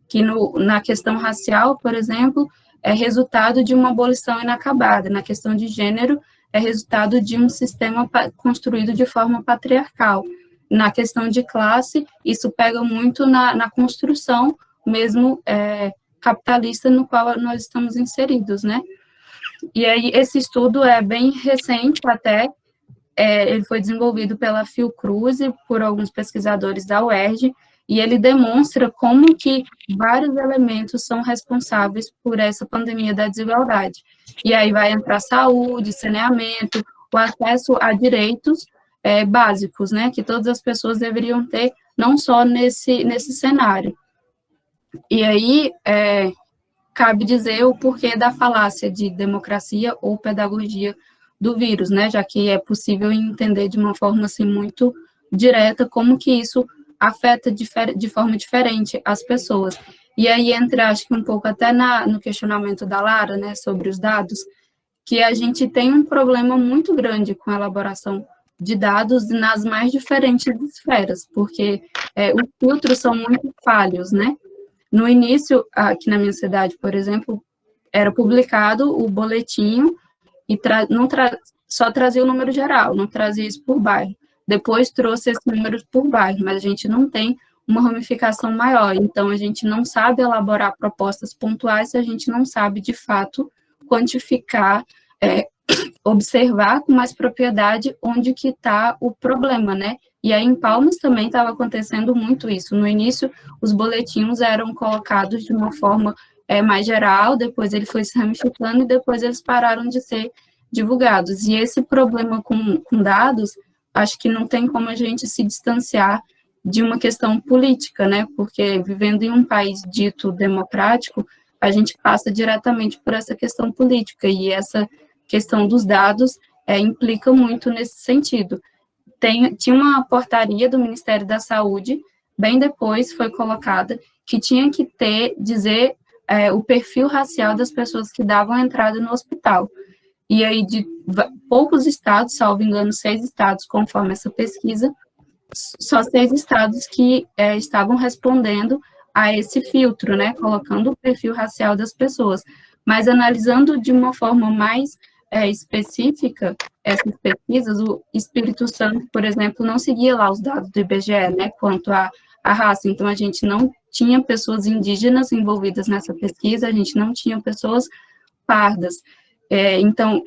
Que na questão racial, por exemplo, é resultado de uma abolição inacabada. Na questão de gênero, é resultado de um sistema construído de forma patriarcal. Na questão de classe, isso pega muito na construção mesmo capitalista no qual nós estamos inseridos, né? E aí, esse estudo é bem recente até, ele foi desenvolvido pela Fiocruz e por alguns pesquisadores da UERJ, e ele demonstra como que vários elementos são responsáveis por essa pandemia da desigualdade. E aí vai entrar saúde, saneamento, o acesso a direitos básicos, né, que todas as pessoas deveriam ter, não só nesse cenário. E aí, cabe dizer o porquê da falácia de democracia ou pedagogia do vírus, né, já que é possível entender de uma forma, assim, muito direta como que isso afeta de forma diferente as pessoas. E aí entra, acho que um pouco até no questionamento da Lara, né, sobre os dados, que a gente tem um problema muito grande com a elaboração de dados nas mais diferentes esferas, porque os filtros são muito falhos, né? No início, aqui na minha cidade, por exemplo, era publicado o boletim e só trazia o número geral, não trazia isso por bairro. Depois trouxe esse número por bairro, mas a gente não tem uma ramificação maior, então a gente não sabe elaborar propostas pontuais se a gente não sabe, de fato, quantificar, observar com mais propriedade onde que está o problema, né? E aí em Palmas também estava acontecendo muito isso. No início, os boletins eram colocados de uma forma mais geral, depois ele foi se ramificando e depois eles pararam de ser divulgados. E esse problema com dados, acho que não tem como a gente se distanciar de uma questão política, né? Porque vivendo em um país dito democrático, a gente passa diretamente por essa questão política, e essa questão dos dados implica muito nesse sentido. Tinha uma portaria do Ministério da Saúde, bem depois foi colocada, que tinha que dizer o perfil racial das pessoas que davam entrada no hospital. E aí, de poucos estados, salvo engano, 6 estados, conforme essa pesquisa, só 6 estados que estavam respondendo a esse filtro, né, colocando o perfil racial das pessoas. Mas analisando de uma forma mais específica essas pesquisas, o Espírito Santo, por exemplo, não seguia lá os dados do IBGE, né, quanto à raça. Então, a gente não tinha pessoas indígenas envolvidas nessa pesquisa, a gente não tinha pessoas pardas. Então,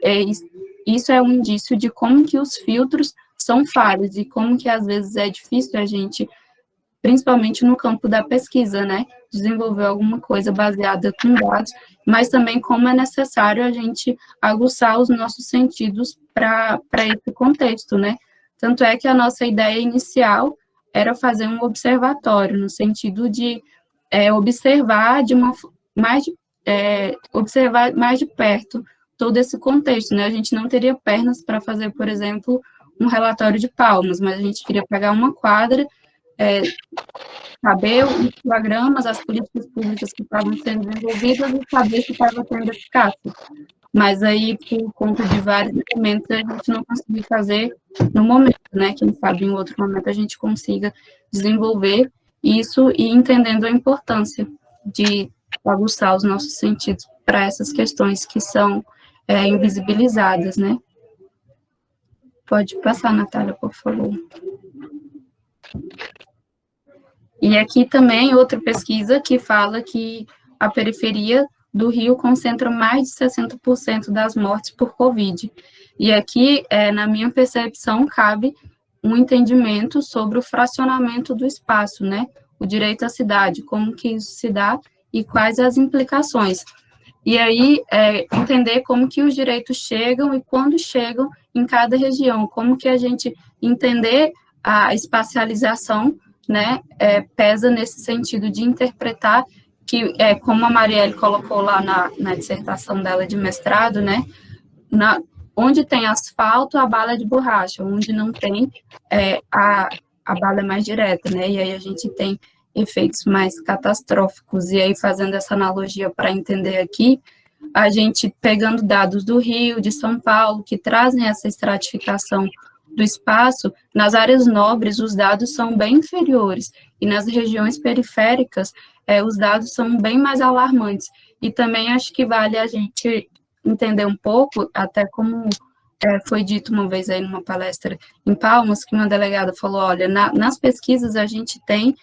isso é um indício de como que os filtros são falhos e como que, às vezes, é difícil a gente, principalmente no campo da pesquisa, né, desenvolver alguma coisa baseada com dados, mas também como é necessário a gente aguçar os nossos sentidos para esse contexto, né. Tanto é que a nossa ideia inicial era fazer um observatório, no sentido de observar observar mais de perto todo esse contexto, né. A gente não teria pernas para fazer, por exemplo, um relatório de Palmas, mas a gente queria pegar uma quadra, saber os programas, as políticas públicas que estavam sendo desenvolvidas e saber se estava tendo eficácia. Mas aí, por conta de vários elementos, a gente não conseguiu fazer no momento, né? Quem sabe em outro momento a gente consiga desenvolver isso e entendendo a importância de aguçar os nossos sentidos para essas questões que são invisibilizadas, né? Pode passar, Natália, por favor. E aqui também outra pesquisa que fala que a periferia do Rio concentra mais de 60% das mortes por Covid. E aqui, na minha percepção, cabe um entendimento sobre o fracionamento do espaço, né? O direito à cidade, como que isso se dá e quais as implicações. E aí, entender como que os direitos chegam e quando chegam em cada região, como que a gente entender a espacialização, né, pesa nesse sentido de interpretar que, como a Marielle colocou lá na dissertação dela de mestrado, né, onde tem asfalto, a bala é de borracha, onde não tem, a bala é mais direta, né, e aí a gente tem efeitos mais catastróficos. E aí, fazendo essa analogia para entender aqui, a gente pegando dados do Rio, de São Paulo, que trazem essa estratificação do espaço, nas áreas nobres os dados são bem inferiores, e nas regiões periféricas os dados são bem mais alarmantes. E também acho que vale a gente entender um pouco, até como foi dito uma vez aí numa palestra em Palmas, que uma delegada falou, olha, nas pesquisas a gente tem,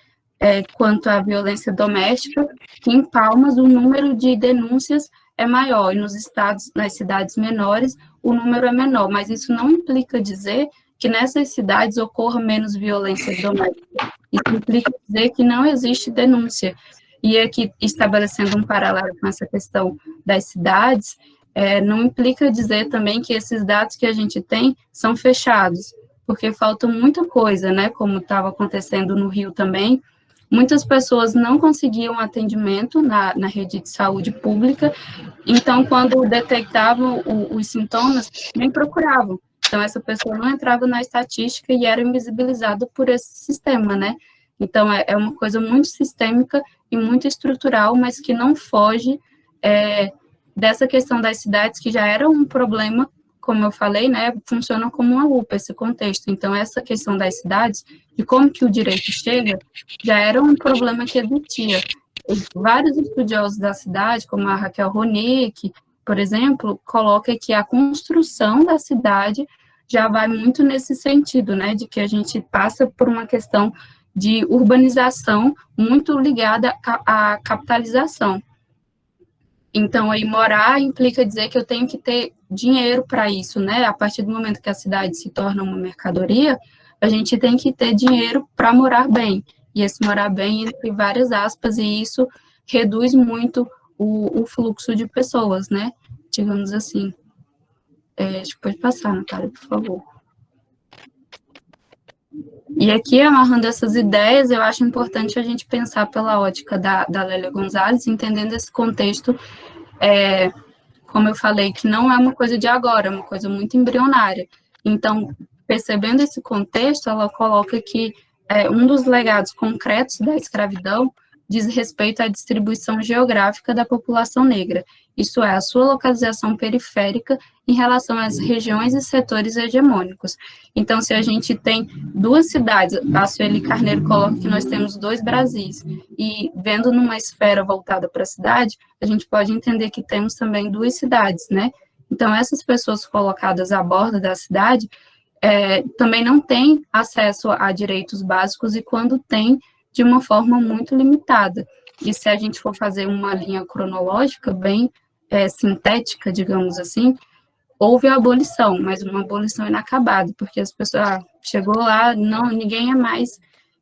quanto à violência doméstica, que em Palmas o número de denúncias é maior, e nos estados, nas cidades menores, o número é menor, mas isso não implica dizer que nessas cidades ocorra menos violência doméstica. Isso implica dizer que não existe denúncia. E aqui, estabelecendo um paralelo com essa questão das cidades, não implica dizer também que esses dados que a gente tem são fechados, porque falta muita coisa, né, como estava acontecendo no Rio também. Muitas pessoas não conseguiam atendimento na rede de saúde pública, então, quando detectavam os sintomas, nem procuravam. Então, essa pessoa não entrava na estatística e era invisibilizada por esse sistema, né? Então, é uma coisa muito sistêmica e muito estrutural, mas que não foge dessa questão das cidades, que já era um problema, como eu falei, né, funciona como uma lupa esse contexto. Então, essa questão das cidades, de como que o direito chega, já era um problema que existia. Vários estudiosos da cidade, como a Raquel Ronick, por exemplo, coloca que a construção da cidade já vai muito nesse sentido, né, de que a gente passa por uma questão de urbanização muito ligada à capitalização. Então, aí, morar implica dizer que eu tenho que ter dinheiro para isso, né? A partir do momento que a cidade se torna uma mercadoria, a gente tem que ter dinheiro para morar bem. E esse morar bem, entre várias aspas, e isso reduz muito o fluxo de pessoas, né? Digamos assim. Acho que pode passar, Natália, por favor. E aqui, amarrando essas ideias, eu acho importante a gente pensar pela ótica da Lélia Gonzalez, entendendo esse contexto, como eu falei, que não é uma coisa de agora, é uma coisa muito embrionária. Então, percebendo esse contexto, ela coloca que um dos legados concretos da escravidão diz respeito à distribuição geográfica da população negra, isto é, a sua localização periférica em relação às regiões e setores hegemônicos. Então, se a gente tem duas cidades, a Sueli Carneiro coloca que nós temos 2 Brasis, e vendo numa esfera voltada para a cidade, a gente pode entender que temos também 2 cidades, né? Então, essas pessoas colocadas à borda da cidade também não têm acesso a direitos básicos, e quando tem, de uma forma muito limitada. E se a gente for fazer uma linha cronológica bem sintética, digamos assim, houve a abolição, mas uma abolição inacabada, porque as pessoas, chegou lá, ninguém é mais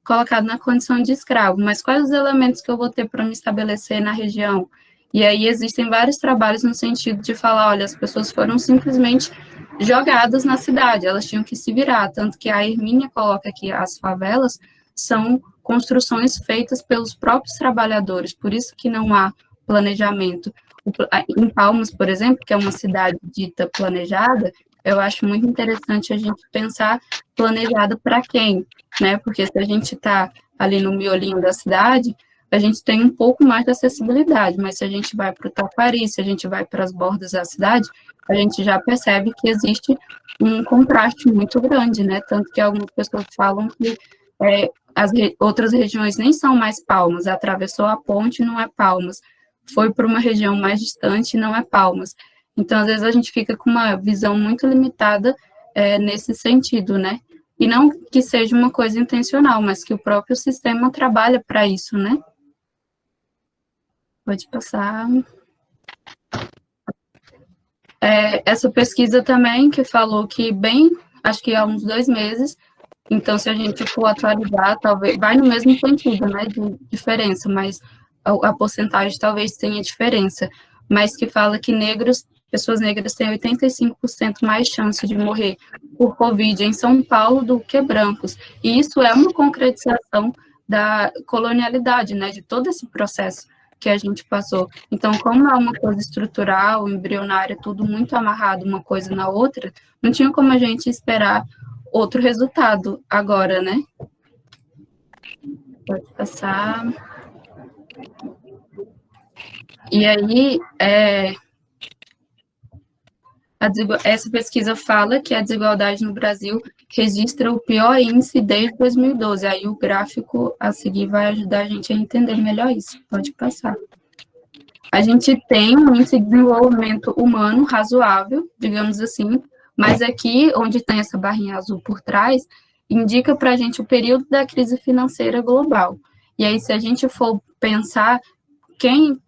colocado na condição de escravo, mas quais os elementos que eu vou ter para me estabelecer na região? E aí existem vários trabalhos no sentido de falar, olha, as pessoas foram simplesmente jogadas na cidade, elas tinham que se virar, tanto que a Hermínia coloca que as favelas são construções feitas pelos próprios trabalhadores, por isso que não há planejamento. Em Palmas, por exemplo, que é uma cidade dita planejada, eu acho muito interessante a gente pensar planejada para quem, né? Porque se a gente está ali no miolinho da cidade, a gente tem um pouco mais de acessibilidade, mas se a gente vai para o Taquari, se a gente vai para as bordas da cidade, a gente já percebe que existe um contraste muito grande, né? Tanto que algumas pessoas falam que as outras regiões nem são mais Palmas, atravessou a ponte, não é Palmas, foi para uma região mais distante, não é Palmas. Então, às vezes, a gente fica com uma visão muito limitada nesse sentido, né? E não que seja uma coisa intencional, mas que o próprio sistema trabalha para isso, né? Pode passar. Essa pesquisa também, que falou que acho que há uns 2 meses, então, se a gente for atualizar, talvez, vai no mesmo sentido, né, de diferença, mas a porcentagem talvez tenha diferença, mas que fala que pessoas negras têm 85% mais chance de morrer por Covid em São Paulo do que brancos, e isso é uma concretização da colonialidade, né, de todo esse processo que a gente passou. Então, como é uma coisa estrutural, embrionária, tudo muito amarrado uma coisa na outra, não tinha como a gente esperar outro resultado agora, né? Pode passar. E aí, essa pesquisa fala que a desigualdade no Brasil registra o pior índice desde 2012. Aí o gráfico a seguir vai ajudar a gente a entender melhor isso. Pode passar. A gente tem um índice de desenvolvimento humano razoável, digamos assim, mas aqui, onde tem essa barrinha azul por trás, indica para a gente o período da crise financeira global. E aí, se a gente for pensar quem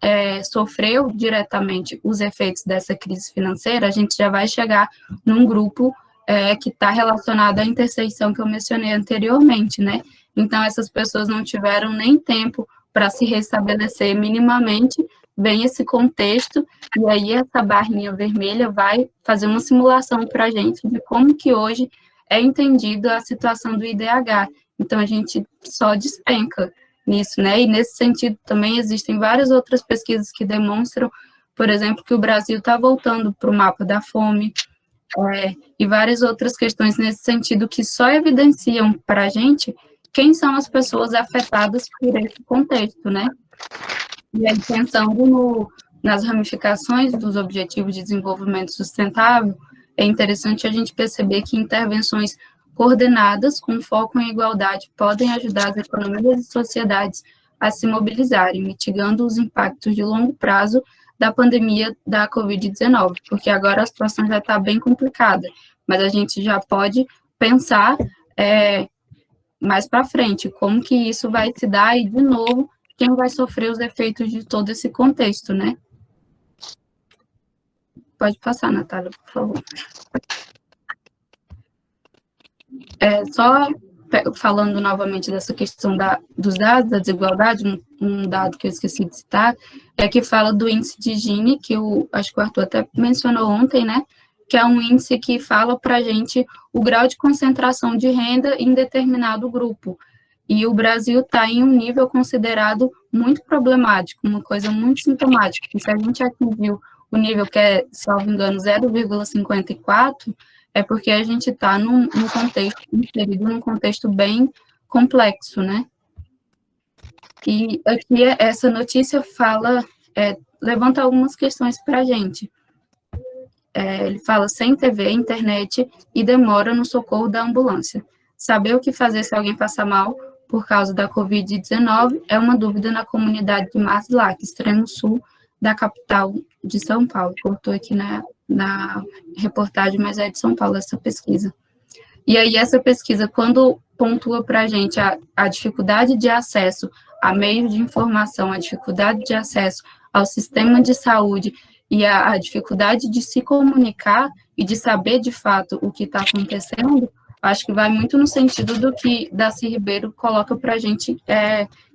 sofreu diretamente os efeitos dessa crise financeira, a gente já vai chegar num grupo que está relacionado à interseção que eu mencionei anteriormente, né? Então, essas pessoas não tiveram nem tempo para se restabelecer minimamente, vem esse contexto, e aí essa barrinha vermelha vai fazer uma simulação para a gente de como que hoje é entendida a situação do IDH. Então, a gente só despenca nisso, né? E nesse sentido também existem várias outras pesquisas que demonstram, por exemplo, que o Brasil está voltando para o mapa da fome, e várias outras questões nesse sentido que só evidenciam para a gente quem são as pessoas afetadas por esse contexto, né? E aí, pensando nas ramificações dos Objetivos de Desenvolvimento Sustentável, é interessante a gente perceber que intervenções coordenadas com foco em igualdade podem ajudar as economias e sociedades a se mobilizarem, mitigando os impactos de longo prazo da pandemia da Covid-19, porque agora a situação já está bem complicada, mas a gente já pode pensar mais para frente, como que isso vai se dar e, de novo, quem vai sofrer os efeitos de todo esse contexto, né? Pode passar, Natália, por favor. Só falando novamente dessa questão dos dados, da desigualdade, um dado que eu esqueci de citar, é que fala do índice de Gini, que acho que o Arthur até mencionou ontem, né? Que é um índice que fala para a gente o grau de concentração de renda em determinado grupo. E o Brasil está em um nível considerado muito problemático, uma coisa muito sintomática, que se a gente atingiu o nível que é, salvo engano, 0,54, é porque a gente está inserido num contexto bem complexo, né? E aqui essa notícia levanta algumas questões para a gente. Ele fala sem TV, internet e demora no socorro da ambulância. Saber o que fazer se alguém passar mal por causa da Covid-19 é uma dúvida na comunidade de Maslac, extremo sul da capital de São Paulo. Cortou aqui na reportagem, mas é de São Paulo essa pesquisa. E aí essa pesquisa, quando pontua para a gente a dificuldade de acesso a meios de informação, a dificuldade de acesso ao sistema de saúde e a dificuldade de se comunicar e de saber de fato o que está acontecendo, acho que vai muito no sentido do que Darcy Ribeiro coloca para a gente,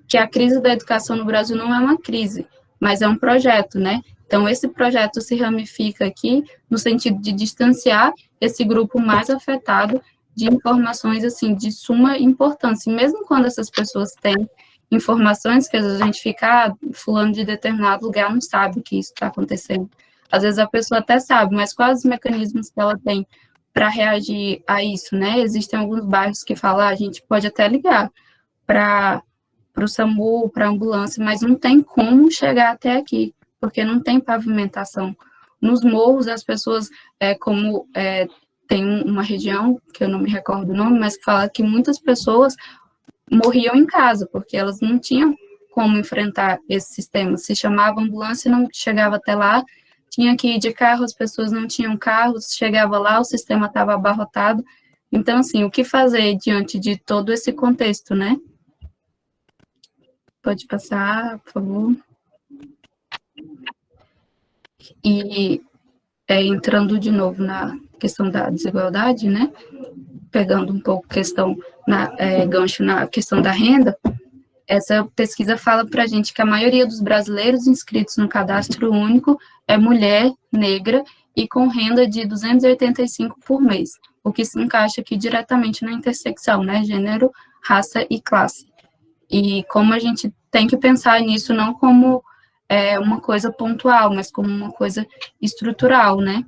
que a crise da educação no Brasil não é uma crise, mas é um projeto, né? Então, esse projeto se ramifica aqui no sentido de distanciar esse grupo mais afetado de informações, assim, de suma importância. E mesmo quando essas pessoas têm informações que às vezes a gente fica, fulano de determinado lugar não sabe que isso está acontecendo. Às vezes a pessoa até sabe, mas quais os mecanismos que ela tem para reagir a isso, né? Existem alguns bairros que falam, a gente pode até ligar para o SAMU, para a ambulância, mas não tem como chegar até aqui, porque não tem pavimentação. Nos morros, as pessoas, tem uma região, que eu não me recordo o nome, mas que fala que muitas pessoas morriam em casa, porque elas não tinham como enfrentar esse sistema. Se chamava ambulância, não chegava até lá, tinha que ir de carro, as pessoas não tinham carros, chegava lá, o sistema estava abarrotado. Então, assim, o que fazer diante de todo esse contexto, né? Pode passar, por favor. E entrando de novo na questão da desigualdade, né? Pegando um pouco gancho na questão da renda, essa pesquisa fala para a gente que a maioria dos brasileiros inscritos no cadastro único é mulher, negra e com renda de 285 por mês, o que se encaixa aqui diretamente na intersecção, né? Gênero, raça e classe. E como a gente tem que pensar nisso não como uma coisa pontual, mas como uma coisa estrutural, né?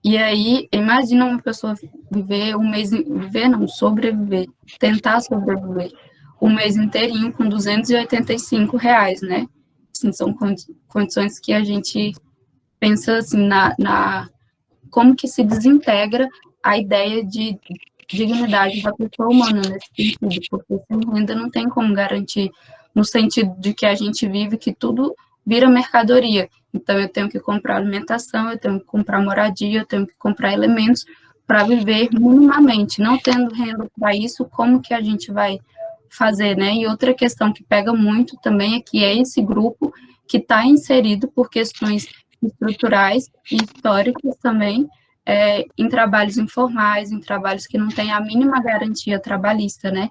E aí, imagina uma pessoa sobreviver, tentar sobreviver um mês inteirinho com R$285, né? Assim, são condições que a gente pensa, assim, como que se desintegra a ideia de dignidade da pessoa humana nesse sentido, porque sem renda não tem como garantir, no sentido de que a gente vive, que tudo vira mercadoria. Então, eu tenho que comprar alimentação, eu tenho que comprar moradia, eu tenho que comprar elementos para viver minimamente. Não tendo renda para isso, como que a gente vai fazer, né? E outra questão que pega muito também é que é esse grupo que está inserido por questões estruturais e históricas também, em trabalhos informais, em trabalhos que não têm a mínima garantia trabalhista, né?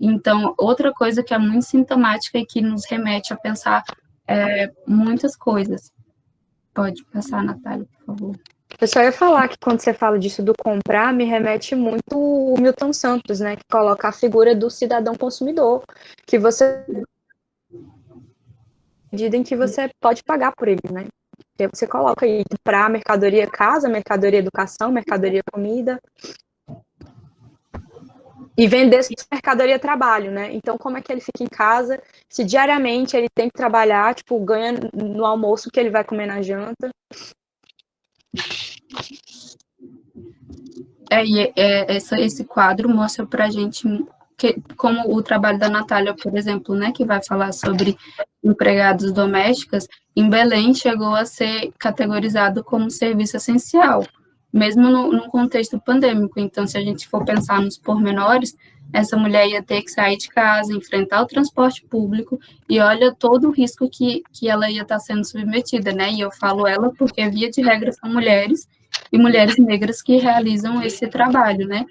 Então, outra coisa que é muito sintomática e que nos remete a pensar muitas coisas. Pode passar, Natália, por favor. Eu só ia falar que quando você fala disso do comprar, me remete muito o Milton Santos, né, que coloca a figura do cidadão consumidor, que você, medida em que você pode pagar por ele, né? Porque você coloca aí para mercadoria casa, mercadoria educação, mercadoria comida, e vender essa mercadoria trabalho, né? Então, como é que ele fica em casa, se diariamente ele tem que trabalhar, tipo, ganha no almoço que ele vai comer na janta? Esse quadro mostra para a gente como o trabalho da Natália, por exemplo, né, que vai falar sobre empregadas domésticas, em Belém chegou a ser categorizado como serviço essencial, mesmo no contexto pandêmico. Então, se a gente for pensar nos pormenores, essa mulher ia ter que sair de casa, enfrentar o transporte público, e olha todo o risco que ela ia estar sendo submetida, né? E eu falo ela porque, via de regra, são mulheres, e mulheres negras que realizam esse trabalho, né?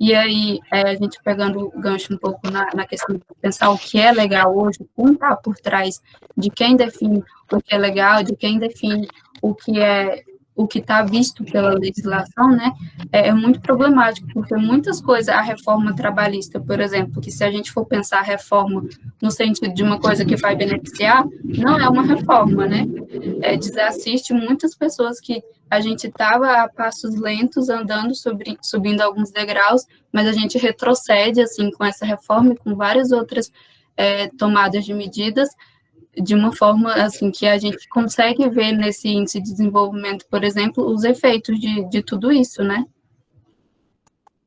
E aí, a gente pegando o gancho um pouco na questão de pensar o que é legal hoje, quem está por trás de quem define o que é legal, de quem define o que está visto pela legislação, né, é muito problemático, porque muitas coisas, a reforma trabalhista, por exemplo, que se a gente for pensar a reforma no sentido de uma coisa que vai beneficiar, não é uma reforma, né, desassiste muitas pessoas que a gente estava a passos lentos andando, subindo alguns degraus, mas a gente retrocede, assim, com essa reforma e com várias outras tomadas de medidas, de uma forma, assim, que a gente consegue ver nesse índice de desenvolvimento, por exemplo, os efeitos de tudo isso, né?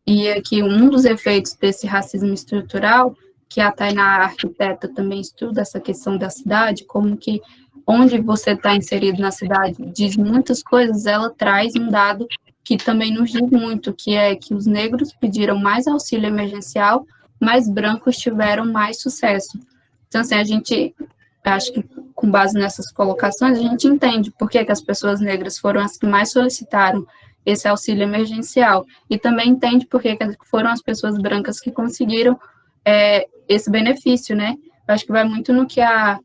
E aqui, um dos efeitos desse racismo estrutural, que a Tainá, arquiteta, também estuda essa questão da cidade, como que onde você está inserido na cidade diz muitas coisas, ela traz um dado que também nos diz muito, que é que os negros pediram mais auxílio emergencial, mas brancos tiveram mais sucesso. Então, assim, a gente, acho que com base nessas colocações, a gente entende por que as pessoas negras foram as que mais solicitaram esse auxílio emergencial, e também entende por que foram as pessoas brancas que conseguiram esse benefício, né? Eu acho que vai muito no que a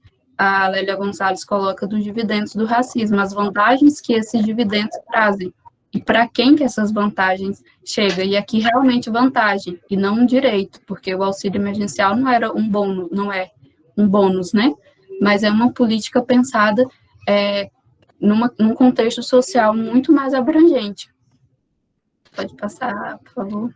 Lélia Gonçalves coloca dos dividendos do racismo, as vantagens que esses dividendos trazem, e para quem que essas vantagens chegam, e aqui realmente vantagem, e não um direito, porque o auxílio emergencial não era um bônus, não é um bônus, né? Mas é uma política pensada num contexto social muito mais abrangente. Pode passar, por favor.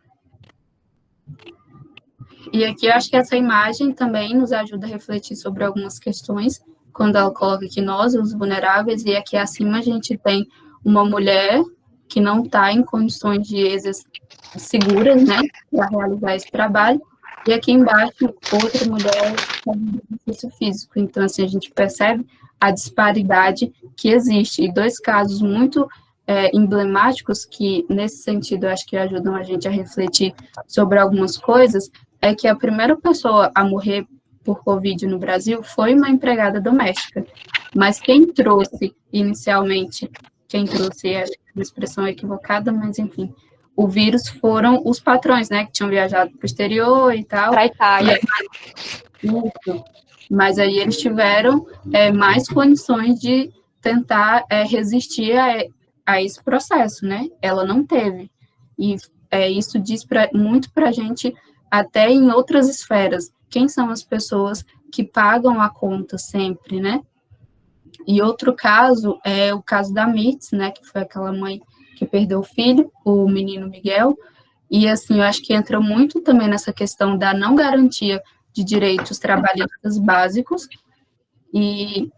E aqui eu acho que essa imagem também nos ajuda a refletir sobre algumas questões, quando ela coloca que nós, os vulneráveis, e aqui acima a gente tem uma mulher que não está em condições seguras, né, para realizar esse trabalho, e aqui embaixo outra mulher com exercício físico. Então, assim, a gente percebe a disparidade que existe, e dois casos muito emblemáticos que, nesse sentido, eu acho que ajudam a gente a refletir sobre algumas coisas, é que a primeira pessoa a morrer por Covid no Brasil foi uma empregada doméstica, mas quem trouxe inicialmente, acho que a expressão é equivocada, mas enfim, o vírus foram os patrões, né, que tinham viajado para o exterior e tal. Para a Itália. Mas aí eles tiveram mais condições de tentar resistir a esse processo, né? Ela não teve. E isso diz muito para a gente, até em outras esferas, quem são as pessoas que pagam a conta sempre, né? E outro caso é o caso da Mirtz, né, que foi aquela mãe que perdeu o filho, o menino Miguel, e assim, eu acho que entra muito também nessa questão da não garantia de direitos trabalhistas básicos, e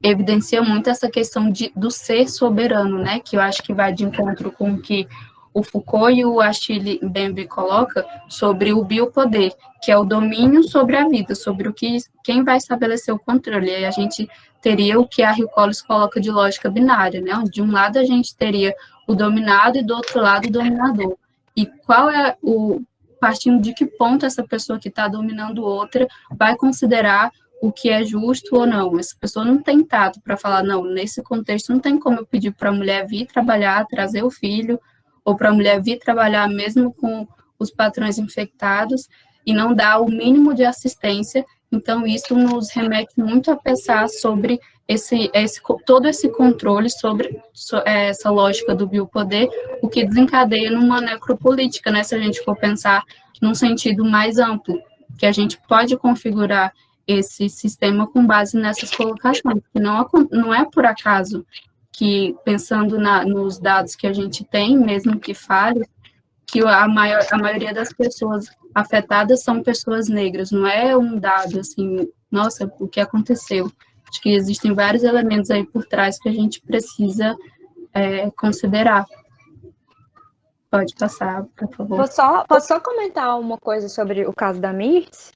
evidencia muito essa questão do ser soberano, né, que eu acho que vai de encontro com o que o Foucault e o Achille Mbembe coloca sobre o biopoder, que é o domínio sobre a vida, sobre quem vai estabelecer o controle. E a gente teria o que a Hill Collins coloca de lógica binária, né? De um lado a gente teria o dominado e do outro lado o dominador. E qual é o partindo de que ponto essa pessoa que está dominando outra vai considerar o que é justo ou não. Essa pessoa não tem tato para falar, não, nesse contexto não tem como eu pedir para a mulher vir trabalhar, trazer o filho, ou para a mulher vir trabalhar mesmo com os patrões infectados e não dar o mínimo de assistência. Então, isso nos remete muito a pensar sobre todo esse controle sobre essa lógica do biopoder, o que desencadeia numa necropolítica, né, se a gente for pensar num sentido mais amplo, que a gente pode configurar esse sistema com base nessas colocações, que não é por acaso que, pensando nos dados que a gente tem, mesmo que falhe, que a maioria das pessoas afetadas são pessoas negras, não é um dado assim, nossa, o que aconteceu? Acho que existem vários elementos aí por trás que a gente precisa considerar. Pode passar, por favor. Posso só comentar uma coisa sobre o caso da Mirtz?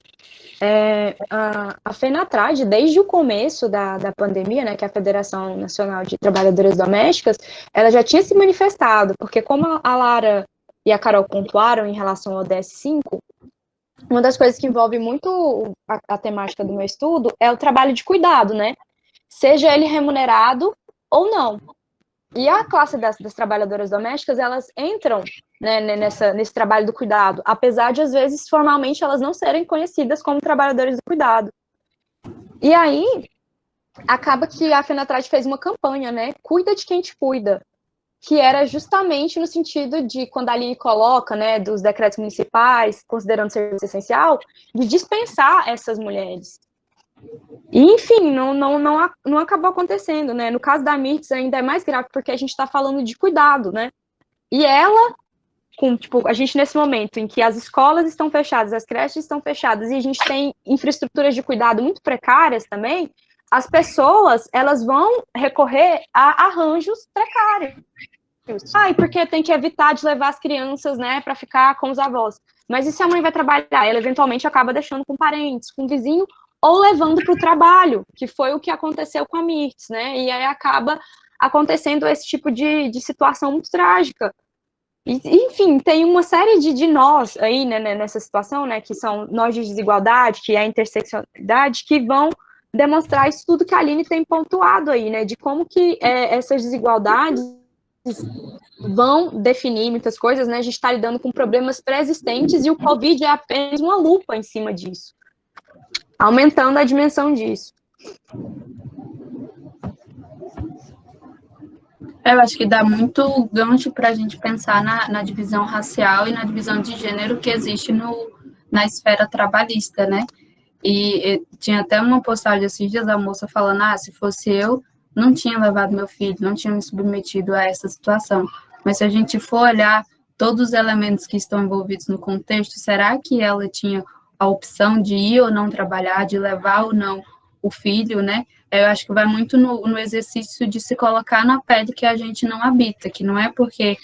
A FENATRAD, desde o começo da pandemia, né, que é a Federação Nacional de Trabalhadoras Domésticas, ela já tinha se manifestado, porque como a Lara e a Carol pontuaram em relação ao ODS-5, uma das coisas que envolve muito a temática do meu estudo é o trabalho de cuidado, né? Seja ele remunerado ou não. E a classe das trabalhadoras domésticas, elas entram, né, nesse trabalho do cuidado, apesar de, às vezes, formalmente, elas não serem conhecidas como trabalhadoras do cuidado. E aí, acaba que a FENATRAD fez uma campanha, né? Cuida de quem te cuida, que era justamente no sentido de, quando a Aline coloca, né, dos decretos municipais, considerando serviço essencial, de dispensar essas mulheres. E, enfim, não acabou acontecendo, né? No caso da Mirtz ainda é mais grave, porque a gente está falando de cuidado, né? E ela, a gente nesse momento em que as escolas estão fechadas, as creches estão fechadas, e a gente tem infraestruturas de cuidado muito precárias também, as pessoas, elas vão recorrer a arranjos precários. E porque tem que evitar de levar as crianças, né, para ficar com os avós. Mas e se a mãe vai trabalhar? Ela eventualmente acaba deixando com parentes, com vizinho, ou levando para o trabalho, que foi o que aconteceu com a Mirtz, né? E aí acaba acontecendo esse tipo de situação muito trágica. E, enfim, tem uma série de nós aí, né, nessa situação, né, que são nós de desigualdade, que é a interseccionalidade, que vão demonstrar isso tudo que a Aline tem pontuado aí, né, de como que essas desigualdades vão definir muitas coisas, né, a gente está lidando com problemas pré-existentes e o Covid é apenas uma lupa em cima disso, aumentando a dimensão disso. Eu acho que dá muito gancho para a gente pensar na divisão racial e na divisão de gênero que existe na esfera trabalhista, né? E tinha até uma postagem esses dias da moça falando, se fosse eu, não tinha levado meu filho, não tinha me submetido a essa situação. Mas se a gente for olhar todos os elementos que estão envolvidos no contexto, será que ela tinha a opção de ir ou não trabalhar, de levar ou não o filho, né? Eu acho que vai muito no exercício de se colocar na pele que a gente não habita, que não é porque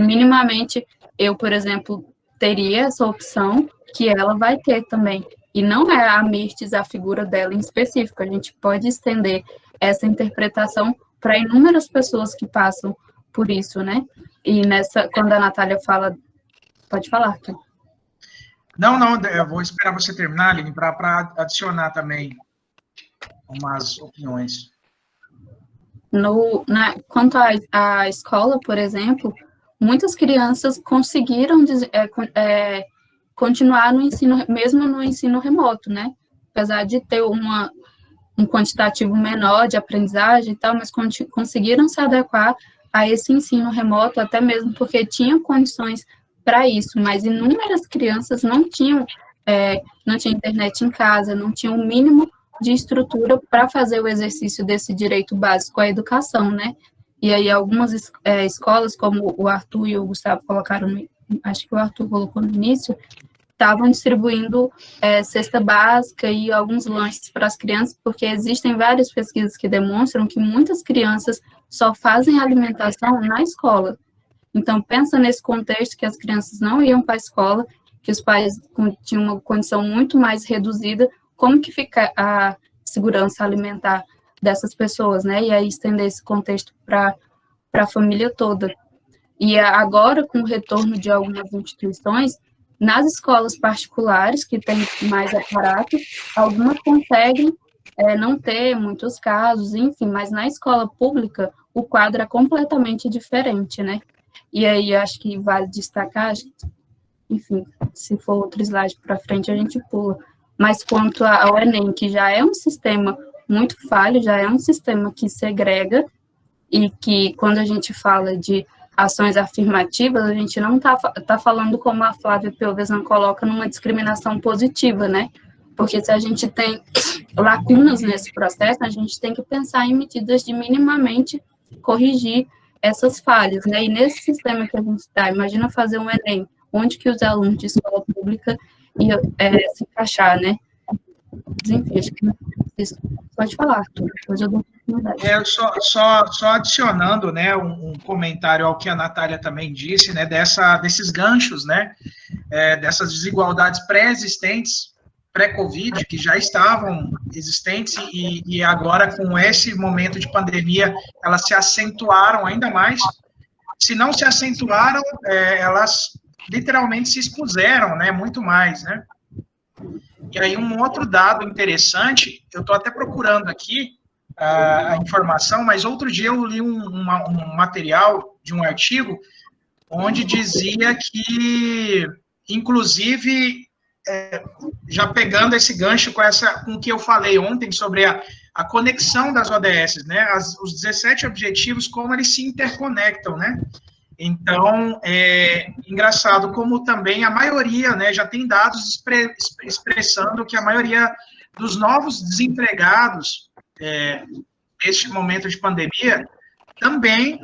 minimamente eu, por exemplo, teria essa opção que ela vai ter também. E não é a Mirtz a figura dela em específico, a gente pode estender essa interpretação para inúmeras pessoas que passam por isso, né? E quando a Natália fala... Pode falar, tu. Não, eu vou esperar você terminar, Aline, para adicionar também umas opiniões. Quanto à escola, por exemplo, muitas crianças conseguiram continuar no ensino, mesmo no ensino remoto, né? Apesar de ter um quantitativo menor de aprendizagem e tal, mas conseguiram se adequar a esse ensino remoto, até mesmo porque tinham condições para isso, mas inúmeras crianças não tinham internet em casa, não tinham o mínimo de estrutura para fazer o exercício desse direito básico à educação, né? E aí algumas escolas, como o Arthur e o Gustavo colocaram, acho que o Arthur colocou no início, estavam distribuindo cesta básica e alguns lanches para as crianças, porque existem várias pesquisas que demonstram que muitas crianças só fazem alimentação na escola. Então, pensa nesse contexto que as crianças não iam para a escola, que os pais tinham uma condição muito mais reduzida, como que fica a segurança alimentar dessas pessoas, né? E aí estender esse contexto para a família toda. E agora, com o retorno de algumas instituições, nas escolas particulares, que tem mais aparato, algumas conseguem não ter muitos casos, enfim, mas na escola pública o quadro é completamente diferente, né? E aí acho que vale destacar, enfim, se for outro slide para frente a gente pula, mas quanto ao Enem, que já é um sistema muito falho, já é um sistema que segrega, e que quando a gente fala de ações afirmativas, a gente não tá falando, como a Flávia Piovesan coloca, numa discriminação positiva, né? Porque se a gente tem lacunas nesse processo, a gente tem que pensar em medidas de minimamente corrigir essas falhas, né? E nesse sistema que a gente está, imagina fazer um Enem, onde que os alunos de escola pública iam se encaixar, né? Enfim, acho que isso pode falar, Arthur, depois eu dou oportunidade. Só adicionando, né, um comentário ao que a Natália também disse, né, desses ganchos, né, dessas desigualdades pré-existentes, pré-Covid, que já estavam existentes e agora, com esse momento de pandemia, elas se acentuaram ainda mais. Se não se acentuaram, elas literalmente se expuseram, né, muito mais, né. E aí, um outro dado interessante, eu estou até procurando aqui a informação, mas outro dia eu li um material de um artigo onde dizia que, inclusive, já pegando esse gancho com o que eu falei ontem sobre a conexão das ODS, né, os 17 objetivos, como eles se interconectam, né? Então, engraçado como também a maioria, né, já tem dados expressando que a maioria dos novos desempregados neste momento de pandemia também,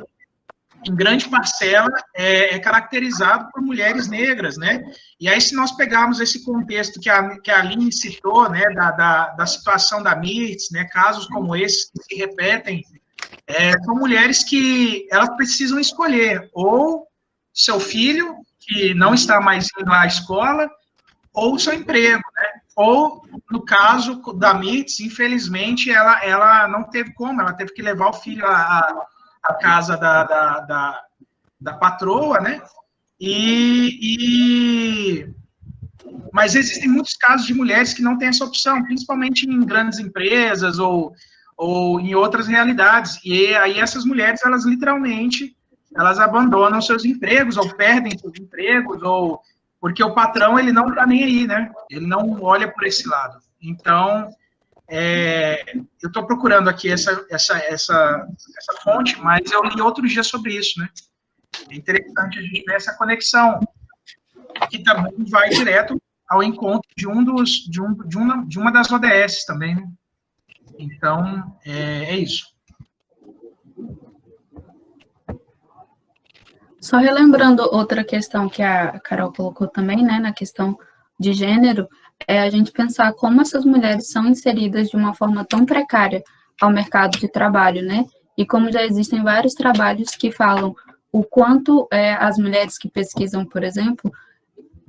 em grande parcela, é caracterizado por mulheres negras, né? E aí, se nós pegarmos esse contexto que a Aline citou, né, da situação da Mirtz, né, casos como esses que se repetem, são mulheres que elas precisam escolher ou seu filho, que não está mais indo à escola, ou seu emprego, né? Ou, no caso da Mirtz, infelizmente, ela não teve como, ela teve que levar o filho à casa da patroa, né? Mas existem muitos casos de mulheres que não têm essa opção, principalmente em grandes empresas ou em outras realidades. E aí essas mulheres, elas literalmente, elas abandonam seus empregos, ou perdem seus empregos, ou porque o patrão, ele não está nem aí, né? Ele não olha por esse lado. Então, eu estou procurando aqui essa fonte, mas eu li outro dia sobre isso, né? É interessante a gente ver essa conexão, que também vai direto ao encontro de uma das ODS também, né? Então, é isso. Só relembrando outra questão que a Carol colocou também, né, na questão de gênero, a gente pensar como essas mulheres são inseridas de uma forma tão precária ao mercado de trabalho, né, e como já existem vários trabalhos que falam o quanto as mulheres que pesquisam, por exemplo,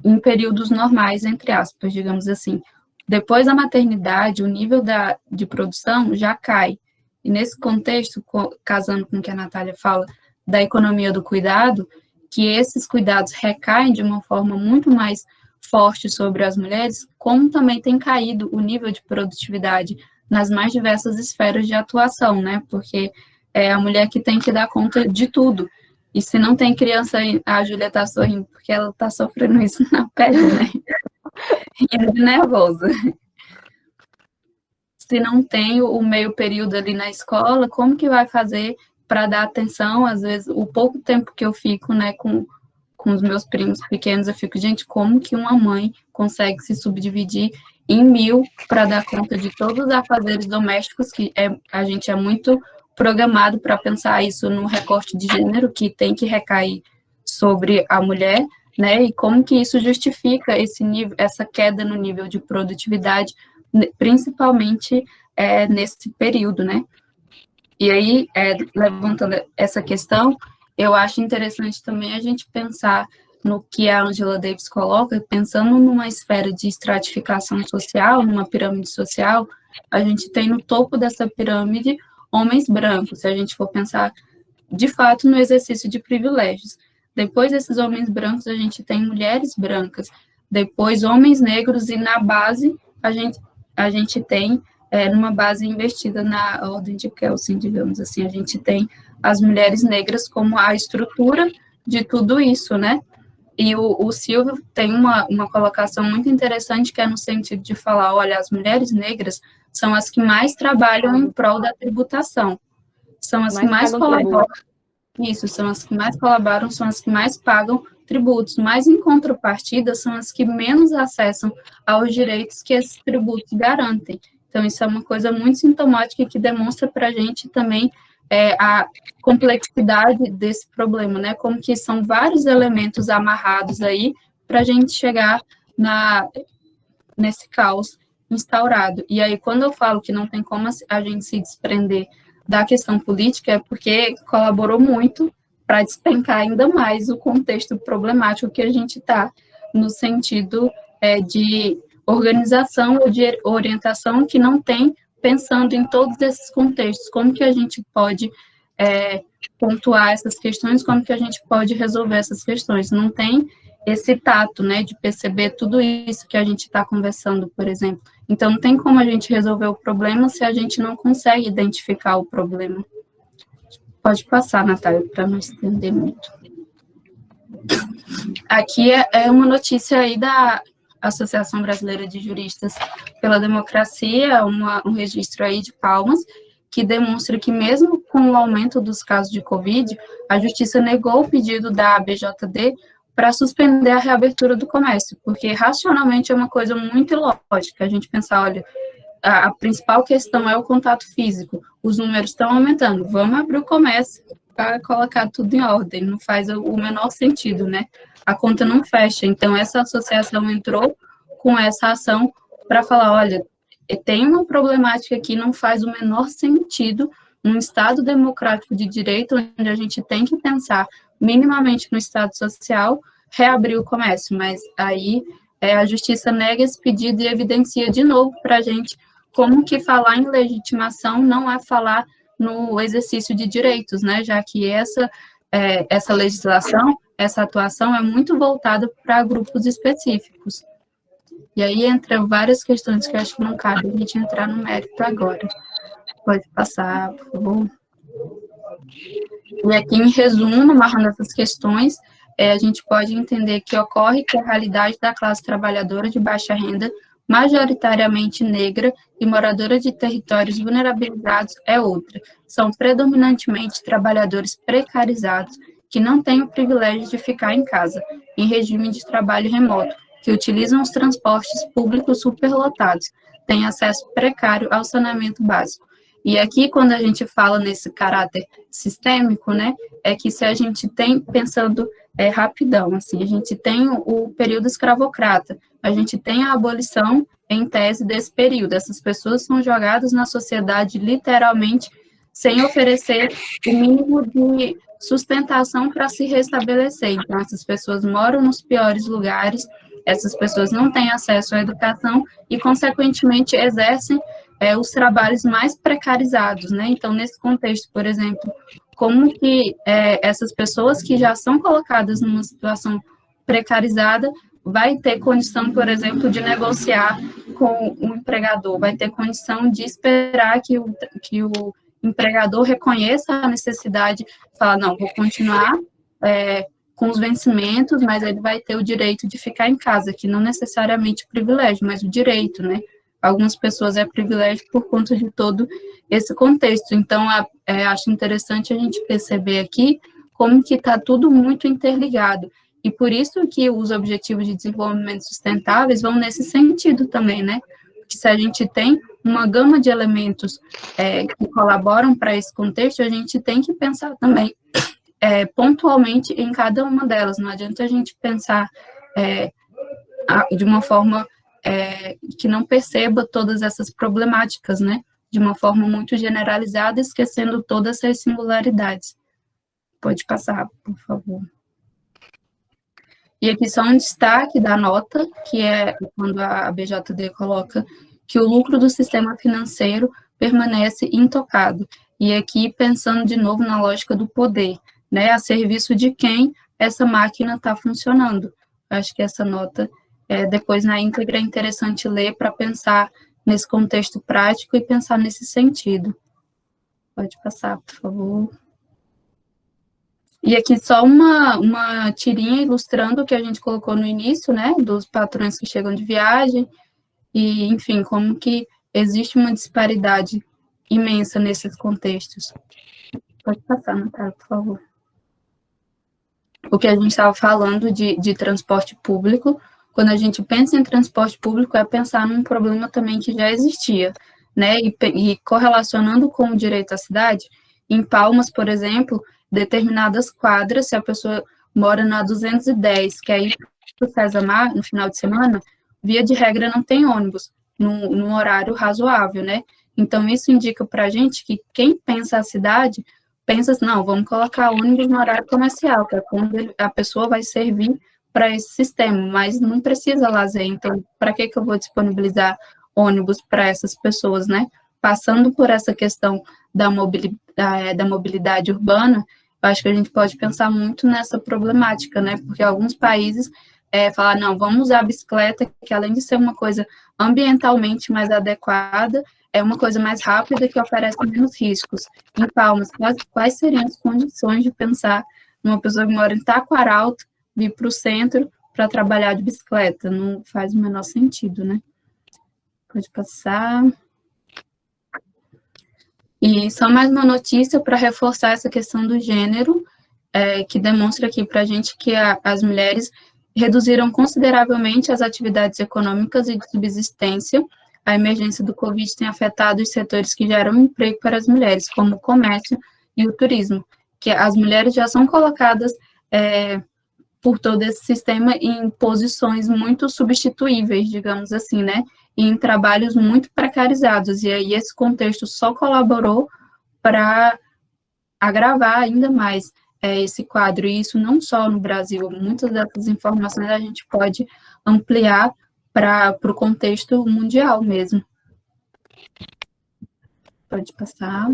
em períodos normais, entre aspas, digamos assim, depois da maternidade, o nível de produção já cai. E nesse contexto, casando com o que a Natália fala, da economia do cuidado, que esses cuidados recaem de uma forma muito mais forte sobre as mulheres, como também tem caído o nível de produtividade nas mais diversas esferas de atuação, né? Porque é a mulher que tem que dar conta de tudo. E se não tem criança, a Júlia está sorrindo, porque ela está sofrendo isso na pele, né? E nervosa. Se não tem o meio período ali na escola, como que vai fazer para dar atenção? Às vezes, o pouco tempo que eu fico, né, com os meus primos pequenos, eu fico, gente, como que uma mãe consegue se subdividir em 1000 para dar conta de todos os afazeres domésticos, que a gente é muito programado para pensar isso no recorte de gênero, que tem que recair sobre a mulher, né, e como que isso justifica essa queda no nível de produtividade, principalmente nesse período, né. E aí, levantando essa questão, eu acho interessante também a gente pensar no que a Angela Davis coloca, pensando numa esfera de estratificação social, numa pirâmide social, a gente tem no topo dessa pirâmide homens brancos, se a gente for pensar, de fato, no exercício de privilégios. Depois desses homens brancos, a gente tem mulheres brancas. depois homens negros, e na base a gente tem, numa base invertida na ordem de Kelsen, digamos assim, a gente tem as mulheres negras como a estrutura de tudo isso, né? E o Silvio tem uma colocação muito interessante, que é no sentido de falar, olha, as mulheres negras são as que mais trabalham em prol da tributação, são as que mais colaboram, isso, são as que mais colaboram, são as que mais pagam tributos, mas em contrapartida são as que menos acessam aos direitos que esses tributos garantem. Então isso é uma coisa muito sintomática que demonstra para a gente também a complexidade desse problema, né? Como que são vários elementos amarrados aí para a gente chegar nesse caos instaurado. E aí, quando eu falo que não tem como a gente se desprender da questão política, é porque colaborou muito para despencar ainda mais o contexto problemático que a gente está, no sentido de organização ou de orientação que não tem, pensando em todos esses contextos, como que a gente pode pontuar essas questões, como que a gente pode resolver essas questões. Não tem esse tato, né, de perceber tudo isso que a gente está conversando, por exemplo. Então, não tem como a gente resolver o problema se a gente não consegue identificar o problema. Pode passar, Natália, para não estender muito. Aqui é uma notícia aí da Associação Brasileira de Juristas pela Democracia, um registro aí de Palmas, que demonstra que mesmo com o aumento dos casos de Covid, a Justiça negou o pedido da ABJD para suspender a reabertura do comércio, porque racionalmente é uma coisa muito ilógica a gente pensar, olha, a principal questão é o contato físico, os números estão aumentando, vamos abrir o comércio para colocar tudo em ordem, não faz o menor sentido, né? A conta não fecha, então essa associação entrou com essa ação para falar, olha, tem uma problemática aqui, não faz o menor sentido num Estado democrático de direito, onde a gente tem que pensar minimamente no Estado social, reabrir o comércio, mas aí a Justiça nega esse pedido e evidencia de novo para a gente como que falar em legitimação não é falar no exercício de direitos, né, já que essa legislação, essa atuação é muito voltada para grupos específicos. E aí entra várias questões que eu acho que não cabe a gente entrar no mérito agora. Pode passar, por favor. E aqui, em resumo, amarrando essas questões, a gente pode entender que ocorre que a realidade da classe trabalhadora de baixa renda, majoritariamente negra e moradora de territórios vulnerabilizados, é outra. São predominantemente trabalhadores precarizados que não têm o privilégio de ficar em casa, em regime de trabalho remoto, que utilizam os transportes públicos superlotados, têm acesso precário ao saneamento básico. E aqui, quando a gente fala nesse caráter sistêmico, né, é que se a gente tem, pensando rapidão, assim, a gente tem o período escravocrata, a gente tem a abolição em tese desse período, essas pessoas são jogadas na sociedade literalmente sem oferecer o mínimo de sustentação para se restabelecer. Então, essas pessoas moram nos piores lugares, essas pessoas não têm acesso à educação e, consequentemente, exercem os trabalhos mais precarizados, né? Então, nesse contexto, por exemplo, como que essas pessoas que já são colocadas numa situação precarizada vai ter condição, por exemplo, de negociar com o empregador, vai ter condição de esperar que o empregador reconheça a necessidade, falar, não, vou continuar com os vencimentos, mas ele vai ter o direito de ficar em casa, que não necessariamente o privilégio, mas o direito, né? Algumas pessoas é privilégio por conta de todo esse contexto. Então, acho interessante a gente perceber aqui como que está tudo muito interligado. E por isso que os Objetivos de Desenvolvimento Sustentáveis vão nesse sentido também, né? Que se a gente tem uma gama de elementos que colaboram para esse contexto, a gente tem que pensar também pontualmente em cada uma delas. Não adianta a gente pensar de uma forma que não perceba todas essas problemáticas, né? De uma forma muito generalizada, esquecendo todas essas singularidades. Pode passar, por favor. E aqui só um destaque da nota, que é quando a BJD coloca que o lucro do sistema financeiro permanece intocado. E aqui pensando de novo na lógica do poder, né? A serviço de quem essa máquina está funcionando. Acho que essa nota depois na íntegra é interessante ler para pensar nesse contexto prático e pensar nesse sentido. Pode passar, por favor. E aqui só uma tirinha ilustrando o que a gente colocou no início, né, dos patrões que chegam de viagem, e, enfim, como que existe uma disparidade imensa nesses contextos. Pode passar, Natália, por favor. O que a gente estava falando de transporte público, quando a gente pensa em transporte público, é pensar num problema também que já existia, né, e correlacionando com o direito à cidade, em Palmas, por exemplo, determinadas quadras, se a pessoa mora na 210, quer ir para o César Mar no final de semana, via de regra não tem ônibus, num horário razoável, né? Então, isso indica para a gente que quem pensa a cidade, pensa assim, não, vamos colocar ônibus no horário comercial, que é quando a pessoa vai servir para esse sistema, mas não precisa lazer, então, para que eu vou disponibilizar ônibus para essas pessoas, né? Passando por essa questão da mobilidade urbana, eu acho que a gente pode pensar muito nessa problemática, né? Porque alguns países falam, não, vamos usar a bicicleta, que além de ser uma coisa ambientalmente mais adequada, é uma coisa mais rápida que oferece menos riscos. Em Palmas, quais seriam as condições de pensar numa pessoa que mora em Taquaralto, vir para o centro para trabalhar de bicicleta? Não faz o menor sentido, né? Pode passar. E só mais uma notícia para reforçar essa questão do gênero, que demonstra aqui para a gente que as mulheres reduziram consideravelmente as atividades econômicas e de subsistência. A emergência do Covid tem afetado os setores que geram emprego para as mulheres, como o comércio e o turismo, que as mulheres já são colocadas por todo esse sistema em posições muito substituíveis, digamos assim, né? E em trabalhos muito precarizados, e aí esse contexto só colaborou para agravar ainda mais esse quadro, e isso não só no Brasil, muitas dessas informações a gente pode ampliar para o contexto mundial mesmo. Pode passar.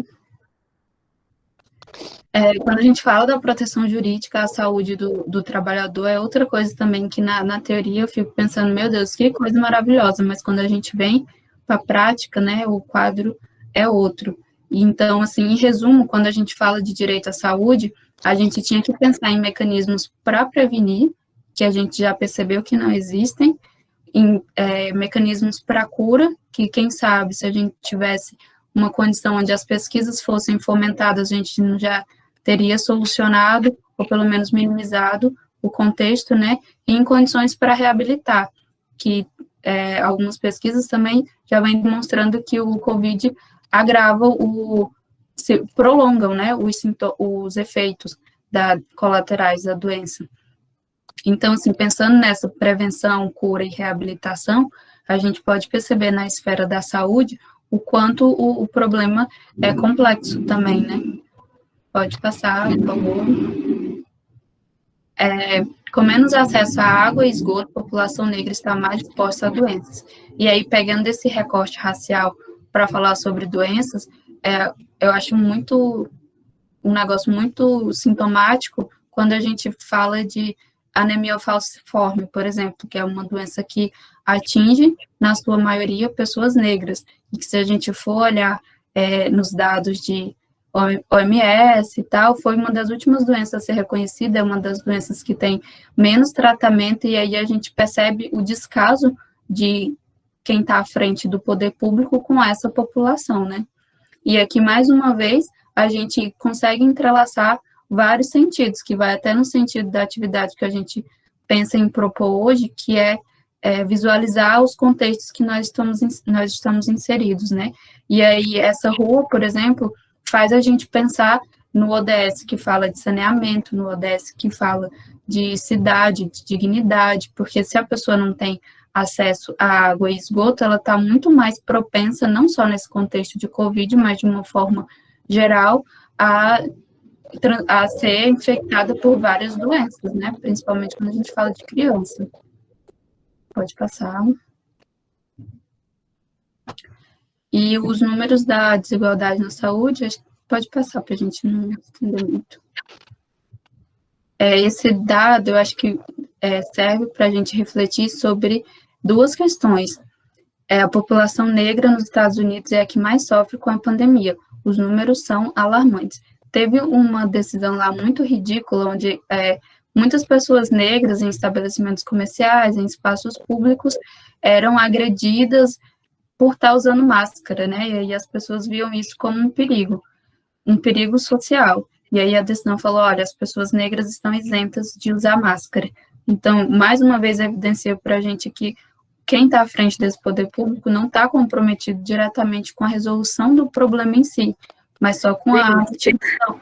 Quando a gente fala da proteção jurídica à saúde do trabalhador, é outra coisa também que na teoria eu fico pensando, meu Deus, que coisa maravilhosa, mas quando a gente vem para a prática, né, o quadro é outro. E então, assim, em resumo, quando a gente fala de direito à saúde, a gente tinha que pensar em mecanismos para prevenir, que a gente já percebeu que não existem, em mecanismos para cura, que quem sabe se a gente tivesse uma condição onde as pesquisas fossem fomentadas, a gente já teria solucionado, ou pelo menos minimizado, o contexto, né, e em condições para reabilitar, que algumas pesquisas também já vêm demonstrando que o COVID agrava, prolongam, né, os efeitos colaterais da doença. Então, assim, pensando nessa prevenção, cura e reabilitação, a gente pode perceber na esfera da saúde o quanto o problema é complexo também, né? Pode passar, por favor. Com menos acesso à água e esgoto, a população negra está mais exposta a doenças. E aí, pegando esse recorte racial para falar sobre doenças, eu acho um negócio muito sintomático quando a gente fala de anemia falciforme, por exemplo, que é uma doença que atinge, na sua maioria, pessoas negras, e que se a gente for olhar nos dados de OMS e tal, foi uma das últimas doenças a ser reconhecida, é uma das doenças que tem menos tratamento, e aí a gente percebe o descaso de quem está à frente do poder público com essa população, né? E aqui, mais uma vez, a gente consegue entrelaçar vários sentidos, que vai até no sentido da atividade que a gente pensa em propor hoje, que é visualizar os contextos que nós estamos inseridos, né? E aí, essa rua, por exemplo, faz a gente pensar no ODS, que fala de saneamento, no ODS, que fala de cidade, de dignidade, porque se a pessoa não tem acesso à água e esgoto, ela está muito mais propensa, não só nesse contexto de Covid, mas de uma forma geral, a ser infectada por várias doenças, né? Principalmente quando a gente fala de criança. Pode passar. E os números da desigualdade na saúde, pode passar para a gente não entender muito. Esse dado, eu acho que serve para a gente refletir sobre duas questões. A população negra nos Estados Unidos é a que mais sofre com a pandemia. Os números são alarmantes. Teve uma decisão lá muito ridícula, onde muitas pessoas negras em estabelecimentos comerciais, em espaços públicos, eram agredidas por estar usando máscara, né? E aí as pessoas viam isso como um perigo social. E aí a decisão falou, olha, as pessoas negras estão isentas de usar máscara. Então, mais uma vez, evidencia para a gente que quem está à frente desse poder público não está comprometido diretamente com a resolução do problema em si, mas só com a instituição.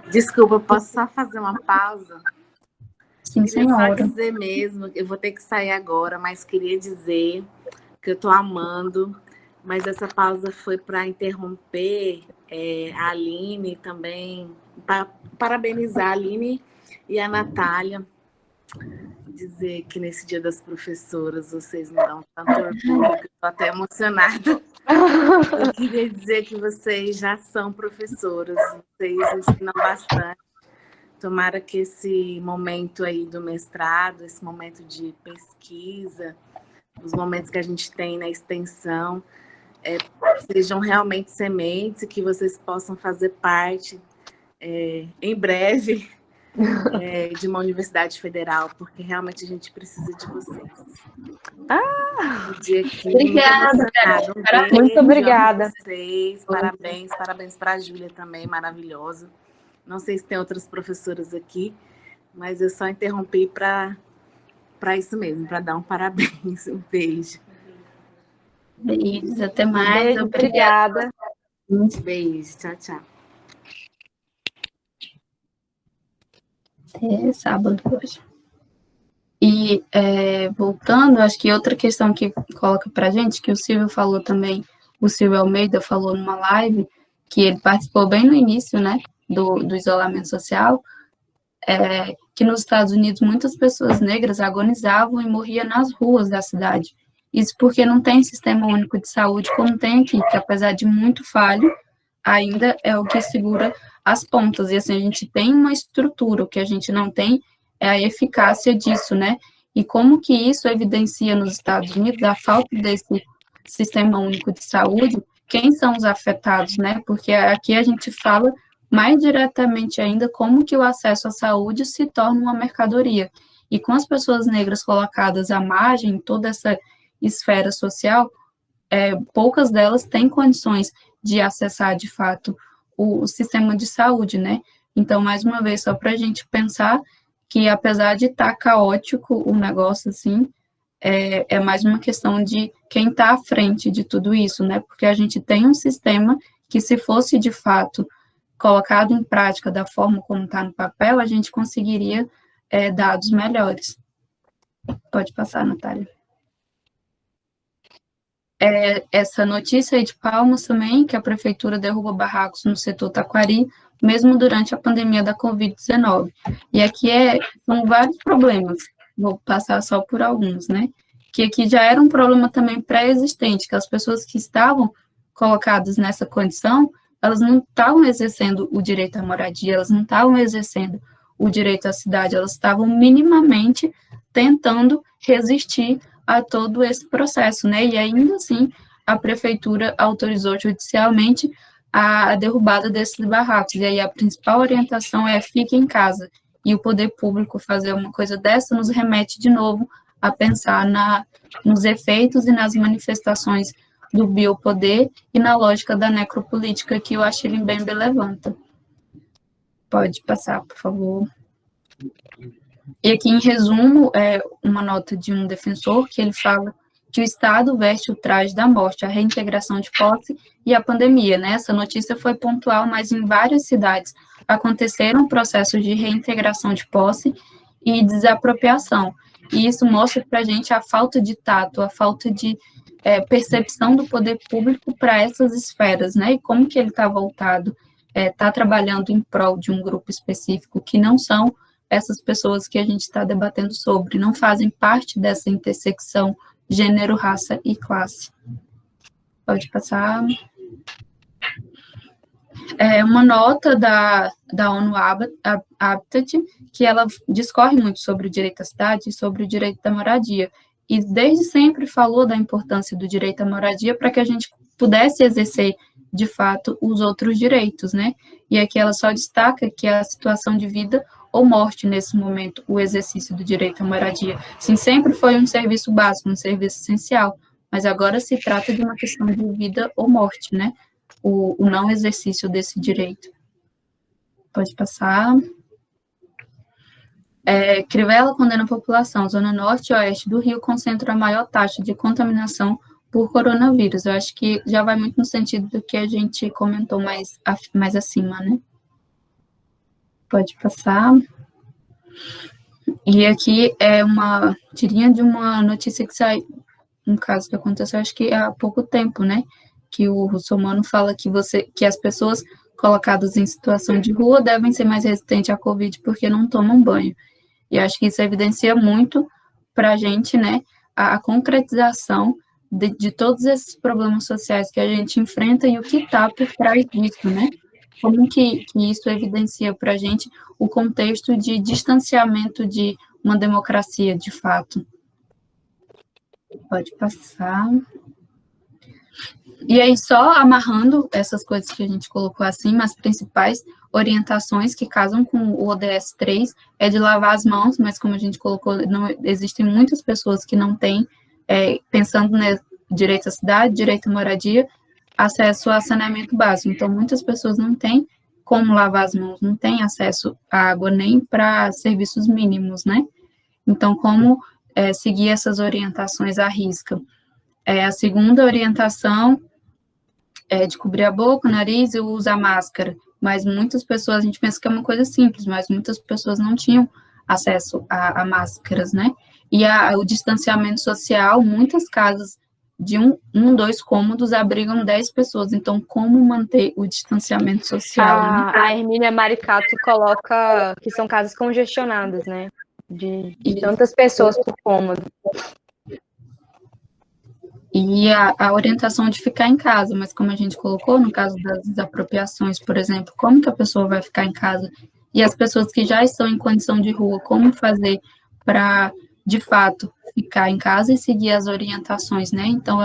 Desculpa, posso só fazer uma pausa? Sim, senhora. Só dizer mesmo, eu vou ter que sair agora, mas queria dizer que eu estou amando, mas essa pausa foi para interromper a Aline também, para parabenizar a Aline e a Natália, dizer que nesse Dia das Professoras vocês me dão tanto orgulho, que estou até emocionada. Eu queria dizer que vocês já são professoras, vocês ensinam bastante. Tomara que esse momento aí do mestrado, esse momento de pesquisa, os momentos que a gente tem na extensão, sejam realmente sementes e que vocês possam fazer parte, em breve, de uma universidade federal, porque realmente a gente precisa de vocês. Obrigada. Muito obrigada. Vocês. Parabéns para a Júlia também, maravilhosa. Não sei se tem outras professoras aqui, mas eu só interrompi para isso mesmo, para dar um parabéns. Um beijo. Beijos, até mais. Beijo, obrigada. Beijo, tchau, tchau. Até sábado hoje. E voltando, acho que outra questão que coloca para a gente, que o Silvio falou também, o Silvio Almeida falou numa live, que ele participou bem no início, né, do isolamento social, que nos Estados Unidos muitas pessoas negras agonizavam e morriam nas ruas da cidade. Isso porque não tem sistema único de saúde como tem aqui, que apesar de muito falho, ainda é o que segura as pontas. E assim, a gente tem uma estrutura, o que a gente não tem é a eficácia disso, né? E como que isso evidencia nos Estados Unidos a falta desse sistema único de saúde, quem são os afetados, né? Porque aqui a gente fala mais diretamente ainda como que o acesso à saúde se torna uma mercadoria. E com as pessoas negras colocadas à margem, toda essa esfera social, poucas delas têm condições de acessar, de fato, o sistema de saúde, né? Então, mais uma vez, só para a gente pensar que, apesar de estar caótico o negócio, assim, é mais uma questão de quem está à frente de tudo isso, né? Porque a gente tem um sistema que, se fosse, de fato, colocado em prática da forma como está no papel, a gente conseguiria dados melhores. Pode passar, Natália. Essa notícia aí de Palmas também, que a prefeitura derruba barracos no setor Taquari, mesmo durante a pandemia da Covid-19. E aqui são vários problemas, vou passar só por alguns, né? Que aqui já era um problema também pré-existente, que as pessoas que estavam colocadas nessa condição, elas não estavam exercendo o direito à moradia, elas não estavam exercendo o direito à cidade, elas estavam minimamente tentando resistir a todo esse processo, né? E ainda assim, a prefeitura autorizou judicialmente a derrubada desses barracos. E aí a principal orientação é fique em casa. E o poder público fazer uma coisa dessa nos remete de novo a pensar nos efeitos e nas manifestações do biopoder e na lógica da necropolítica que o Achille Mbembe levanta. Pode passar, por favor. E aqui, em resumo, uma nota de um defensor que ele fala que o Estado veste o traje da morte, a reintegração de posse e a pandemia, né? Essa notícia foi pontual, mas em várias cidades aconteceram processos de reintegração de posse e desapropriação. E isso mostra para a gente a falta de tato, a falta de percepção do poder público para essas esferas, né? E como que ele está voltado, está trabalhando em prol de um grupo específico que não são essas pessoas que a gente está debatendo sobre, não fazem parte dessa intersecção gênero, raça e classe. Pode passar. uma nota da ONU Habitat, que ela discorre muito sobre o direito à cidade e sobre o direito da moradia. E desde sempre falou da importância do direito à moradia para que a gente pudesse exercer, de fato, os outros direitos, né? E aqui ela só destaca que a situação de vida ou morte, nesse momento, o exercício do direito à moradia. Sim, sempre foi um serviço básico, um serviço essencial, mas agora se trata de uma questão de vida ou morte, né? O não exercício desse direito. Pode passar. Crivella condena a população. Zona Norte e Oeste do Rio concentram a maior taxa de contaminação por coronavírus. Eu acho que já vai muito no sentido do que a gente comentou mais acima, né? Pode passar. E aqui é uma tirinha de uma notícia que sai, um caso que aconteceu, acho que há pouco tempo, né? Que o Russomano fala que as pessoas colocadas em situação de rua devem ser mais resistentes à Covid porque não tomam banho. E acho que isso evidencia muito para a gente, né, a concretização de todos esses problemas sociais que a gente enfrenta e o que está por trás disso, né? Como que isso evidencia para a gente o contexto de distanciamento de uma democracia, de fato. Pode passar. E aí, só amarrando essas coisas que a gente colocou acima, as principais orientações que casam com o ODS 3 é de lavar as mãos, mas como a gente colocou, não, existem muitas pessoas que não têm, pensando no direito à cidade, direito à moradia, acesso a saneamento básico. Então, muitas pessoas não têm como lavar as mãos, não têm acesso à água nem para serviços mínimos, né? Então, como seguir essas orientações à risca? A segunda orientação é de cobrir a boca, o nariz e usar máscara. Mas muitas pessoas, a gente pensa que é uma coisa simples, mas muitas pessoas não tinham acesso a máscaras, né? E o distanciamento social, muitas casas de 2 cômodos abrigam 10 pessoas. Então, como manter o distanciamento social? Né? A Hermínia Maricato coloca que são casas congestionadas, né? De tantas pessoas por cômodo. E a orientação de ficar em casa, mas como a gente colocou, no caso das desapropriações, por exemplo, como que a pessoa vai ficar em casa? E as pessoas que já estão em condição de rua, como fazer para, de fato, ficar em casa e seguir as orientações, né? Então,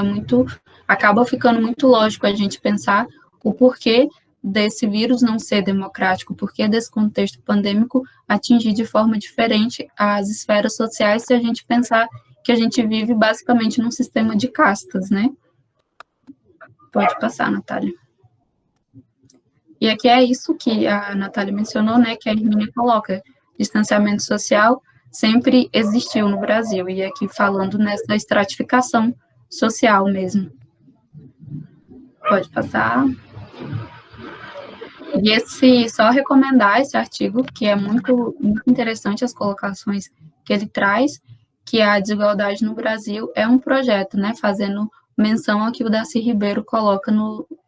acaba ficando muito lógico a gente pensar o porquê desse vírus não ser democrático, porquê desse contexto pandêmico atingir de forma diferente as esferas sociais, se a gente pensar que a gente vive basicamente num sistema de castas, né? Pode passar, Natália. E aqui é isso que a Natália mencionou, né, que a Hermínia coloca. Distanciamento social sempre existiu no Brasil, e aqui falando nessa estratificação social mesmo. Pode passar. E só recomendar esse artigo, que é muito, muito interessante as colocações que ele traz, que a desigualdade no Brasil é um projeto, né, fazendo menção ao que o Darcy Ribeiro coloca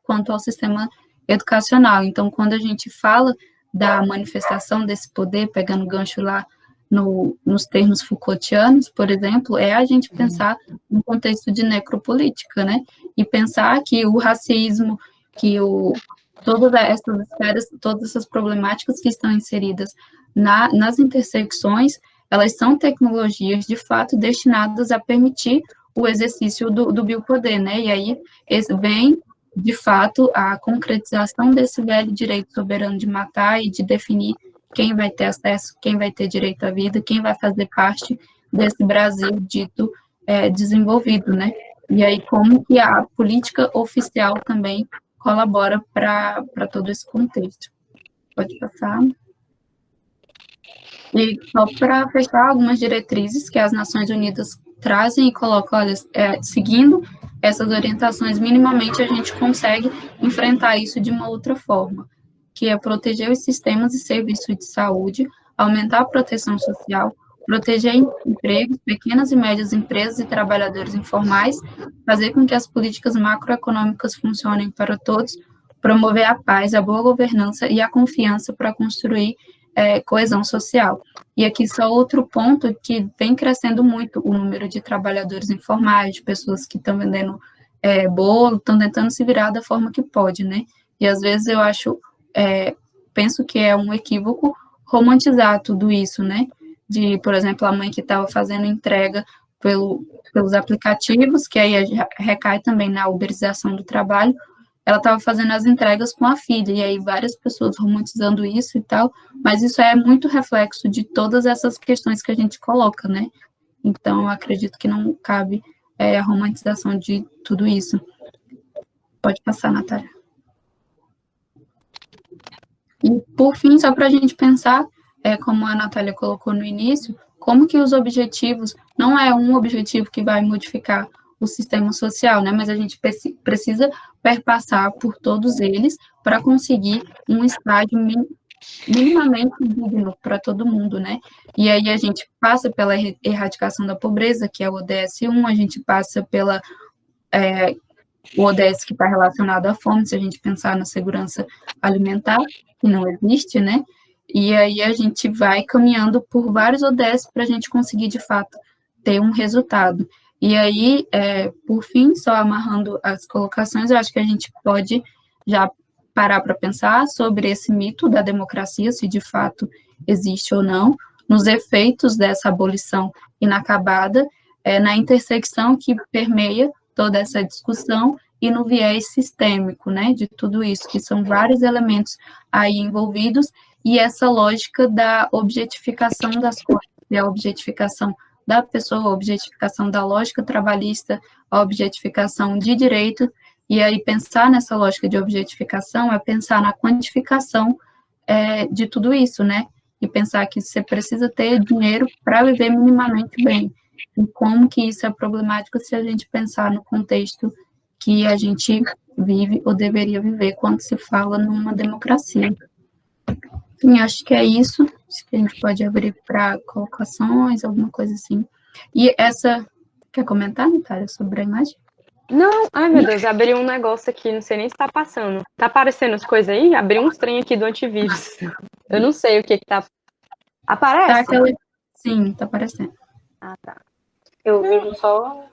quanto ao sistema educacional. Então, quando a gente fala da manifestação desse poder, pegando gancho lá nos termos Foucaultianos, por exemplo, a gente pensar no contexto de necropolítica, né, e pensar que o racismo, que todas essas esferas, todas essas problemáticas que estão inseridas nas intersecções, elas são tecnologias, de fato, destinadas a permitir o exercício do biopoder, né? E aí vem, de fato, a concretização desse velho direito soberano de matar e de definir quem vai ter acesso, quem vai ter direito à vida, quem vai fazer parte desse Brasil dito desenvolvido, né? E aí como que a política oficial também colabora para todo esse contexto. Pode passar. E só para fechar, algumas diretrizes que as Nações Unidas trazem e colocam, olha, seguindo essas orientações, minimamente a gente consegue enfrentar isso de uma outra forma, que é proteger os sistemas e serviços de saúde, aumentar a proteção social, proteger empregos, pequenas e médias empresas e trabalhadores informais, fazer com que as políticas macroeconômicas funcionem para todos, promover a paz, a boa governança e a confiança para construir coesão social. E aqui só outro ponto que vem crescendo muito o número de trabalhadores informais, de pessoas que estão vendendo bolo, estão tentando se virar da forma que pode, né? E às vezes eu penso que é um equívoco romantizar tudo isso, né? De, por exemplo, a mãe que estava fazendo entrega pelos aplicativos, que aí recai também na uberização do trabalho, ela estava fazendo as entregas com a filha, e aí várias pessoas romantizando isso e tal, mas isso é muito reflexo de todas essas questões que a gente coloca, né? Então, eu acredito que não cabe a romantização de tudo isso. Pode passar, Natália. E, por fim, só para a gente pensar, como a Natália colocou no início, como que os objetivos, não é um objetivo que vai modificar o sistema social, né, mas a gente precisa perpassar por todos eles para conseguir um estágio minimamente digno para todo mundo, né, e aí a gente passa pela erradicação da pobreza, que é o ODS 1, a gente passa pela o ODS que está relacionado à fome, se a gente pensar na segurança alimentar, que não existe, né, e aí a gente vai caminhando por vários ODS para a gente conseguir, de fato, ter um resultado. E aí, por fim, só amarrando as colocações, eu acho que a gente pode já parar para pensar sobre esse mito da democracia, se de fato existe ou não, nos efeitos dessa abolição inacabada, na intersecção que permeia toda essa discussão e no viés sistêmico, né, de tudo isso, que são vários elementos aí envolvidos, e essa lógica da objetificação das coisas, e a objetificação da pessoa, a objetificação da lógica trabalhista, a objetificação de direito, e aí pensar nessa lógica de objetificação é pensar na quantificação de tudo isso, né, e pensar que você precisa ter dinheiro para viver minimamente bem, e como que isso é problemático se a gente pensar no contexto que a gente vive ou deveria viver quando se fala numa democracia. Enfim, acho que é isso. Acho que a gente pode abrir para colocações, alguma coisa assim. E essa... Quer comentar, Natália, sobre a imagem? Não, ai meu Deus, abri um negócio aqui, não sei nem se tá passando. Tá aparecendo as coisas aí? Abri uns trem aqui do antivírus. Eu não sei o que tá... Aparece? Tá Sim, tá aparecendo. Ah, tá. Eu vejo só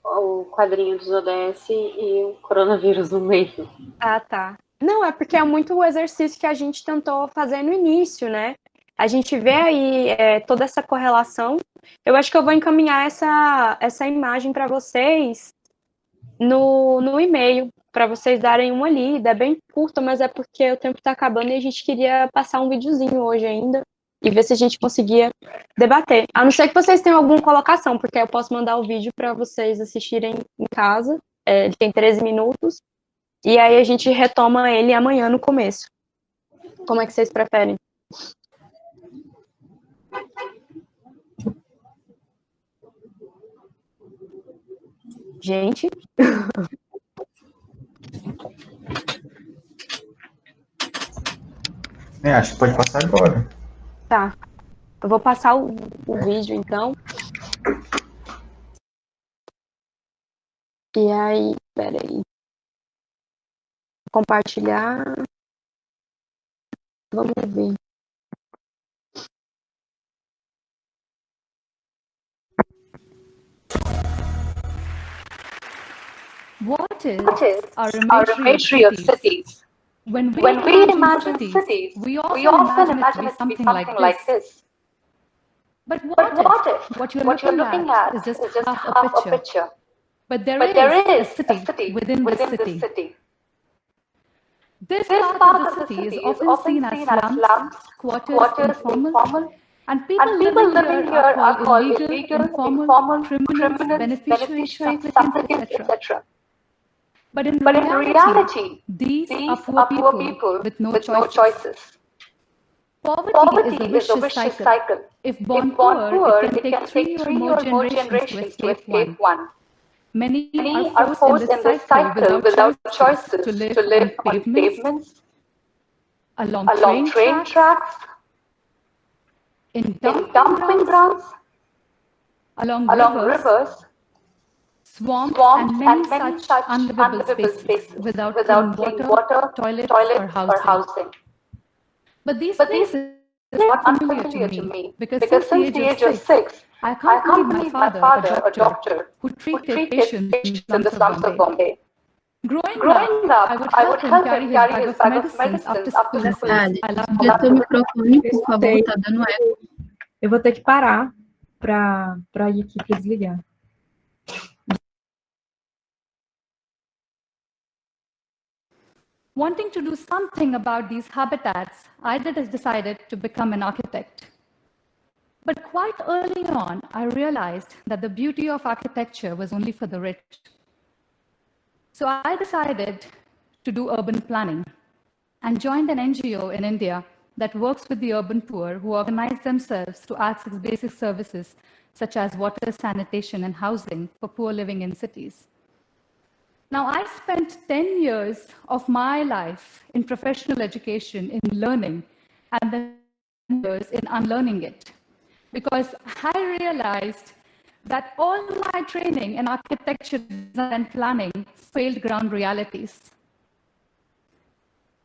o quadrinho dos ODS e o coronavírus no meio. Ah, tá. Não, é porque é muito o exercício que a gente tentou fazer no início, né? A gente vê aí toda essa correlação. Eu acho que eu vou encaminhar essa imagem para vocês no e-mail, para vocês darem uma lida. É bem curta, mas é porque o tempo está acabando e a gente queria passar um videozinho hoje ainda e ver se a gente conseguia debater. A não ser que vocês tenham alguma colocação, porque eu posso mandar o vídeo para vocês assistirem em casa. Ele tem 13 minutos. E aí a gente retoma ele amanhã no começo. Como é que vocês preferem? Gente? Acho que pode passar agora. Tá. Eu vou passar o vídeo, então. E aí, peraí. Compartilhar. Vamos ver. What is our imagery of cities? When we imagine cities, we often imagine it to be something like this. But what if what you're looking at is just half a picture? But there is a city within the city. This part of the city is often seen as slums, quarters, informal, and people living here are called illegal, informal, criminals, beneficiaries, supplicants, etc. But in reality, these are poor people with no choices. Poverty is a vicious cycle. If born poor, it can take 3 or more generations to escape one. Many are forced in this cycle without choices to live on pavements, along train tracks, in dumping grounds, along rivers, swamps and many such unlivable spaces without clean water, toilets or housing. But these places are not unfamiliar to me because since the age of 6, I accompanied my father, a doctor, who treated patients in the slums of Bombay. Growing up, I would help him carry his bag of medicines after school. Detalhe, podia ter o microfone, por favor, tá dando eco. Eu vou ter que parar para ir aqui para desligar. Wanting to do something about these habitats, I decided to become an architect. But quite early on, I realized that the beauty of architecture was only for the rich. So I decided to do urban planning and joined an NGO in India that works with the urban poor who organize themselves to access basic services such as water, sanitation, and housing for poor living in cities. Now, I spent 10 years of my life in professional education, in learning, and then years in unlearning it, because I realized that all my training in architecture and planning failed ground realities.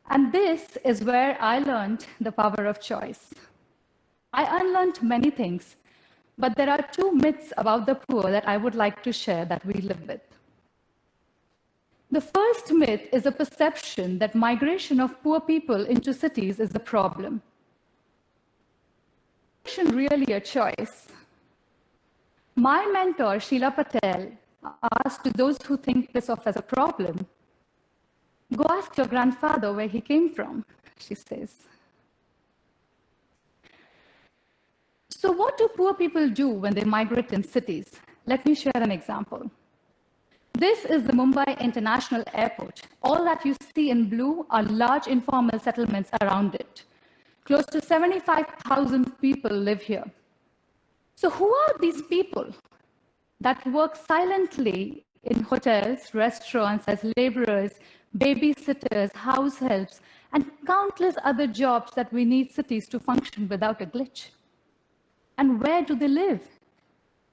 And this is where I learned the power of choice. I unlearned many things, but there are two myths about the poor that I would like to share that we live with. The first myth is a perception that migration of poor people into cities is the problem. Is really a choice? My mentor, Sheila Patel, asked to those who think this of as a problem, go ask your grandfather where he came from, she says. So what do poor people do when they migrate in cities? Let me share an example. This is the Mumbai International Airport. All that you see in blue are large informal settlements around it. Close to 75,000 people live here. So who are these people that work silently in hotels, restaurants, as laborers, babysitters, house helps, and countless other jobs that we need cities to function without a glitch? And where do they live?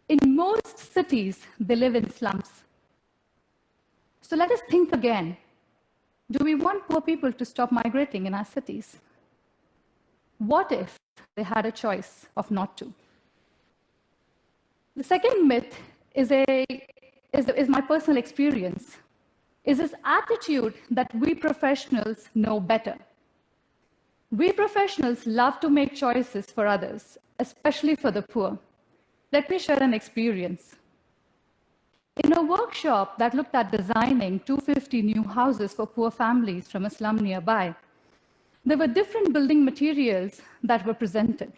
In most cities, they live in slums. So let us think again. Do we want poor people to stop migrating in our cities? What if they had a choice of not to? The second myth is my personal experience, is this attitude that we professionals know better. We professionals love to make choices for others, especially for the poor. Let me share an experience. In a workshop that looked at designing 250 new houses for poor families from a slum nearby, there were different building materials that were presented,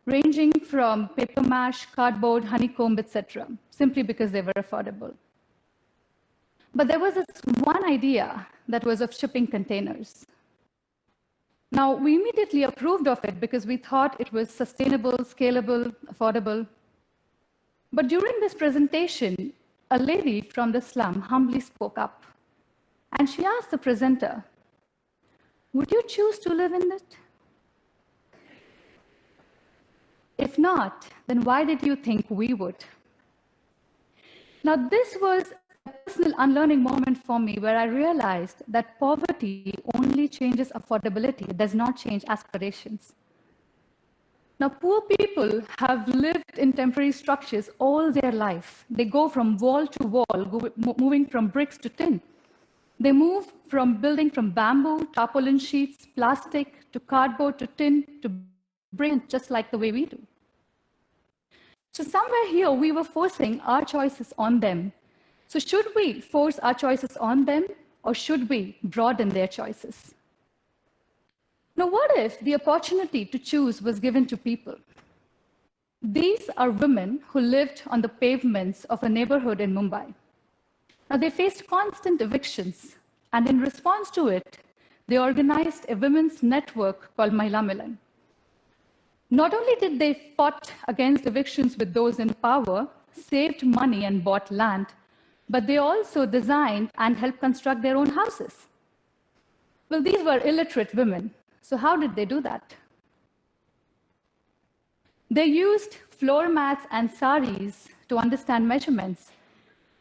ranging from paper mache, cardboard, honeycomb, etc., simply because they were affordable. But there was this one idea that was of shipping containers. Now, we immediately approved of it because we thought it was sustainable, scalable, affordable. But during this presentation, a lady from the slum humbly spoke up, and she asked the presenter, would you choose to live in it? If not, then why did you think we would? Now, this was a personal unlearning moment for me where I realized that poverty only changes affordability, it does not change aspirations. Now, poor people have lived in temporary structures all their life. They go from wall to wall, moving from bricks to tin. They move from building from bamboo, tarpaulin sheets, plastic, to cardboard, to tin, to brick, just like the way we do. So somewhere here, we were forcing our choices on them. So should we force our choices on them, or should we broaden their choices? Now, what if the opportunity to choose was given to people? These are women who lived on the pavements of a neighborhood in Mumbai. Now, they faced constant evictions, and in response to it, they organized a women's network called Mahila Milan. Not only did they fought against evictions with those in power, saved money and bought land, but they also designed and helped construct their own houses. Well, these were illiterate women. So how did they do that? They used floor mats and saris to understand measurements.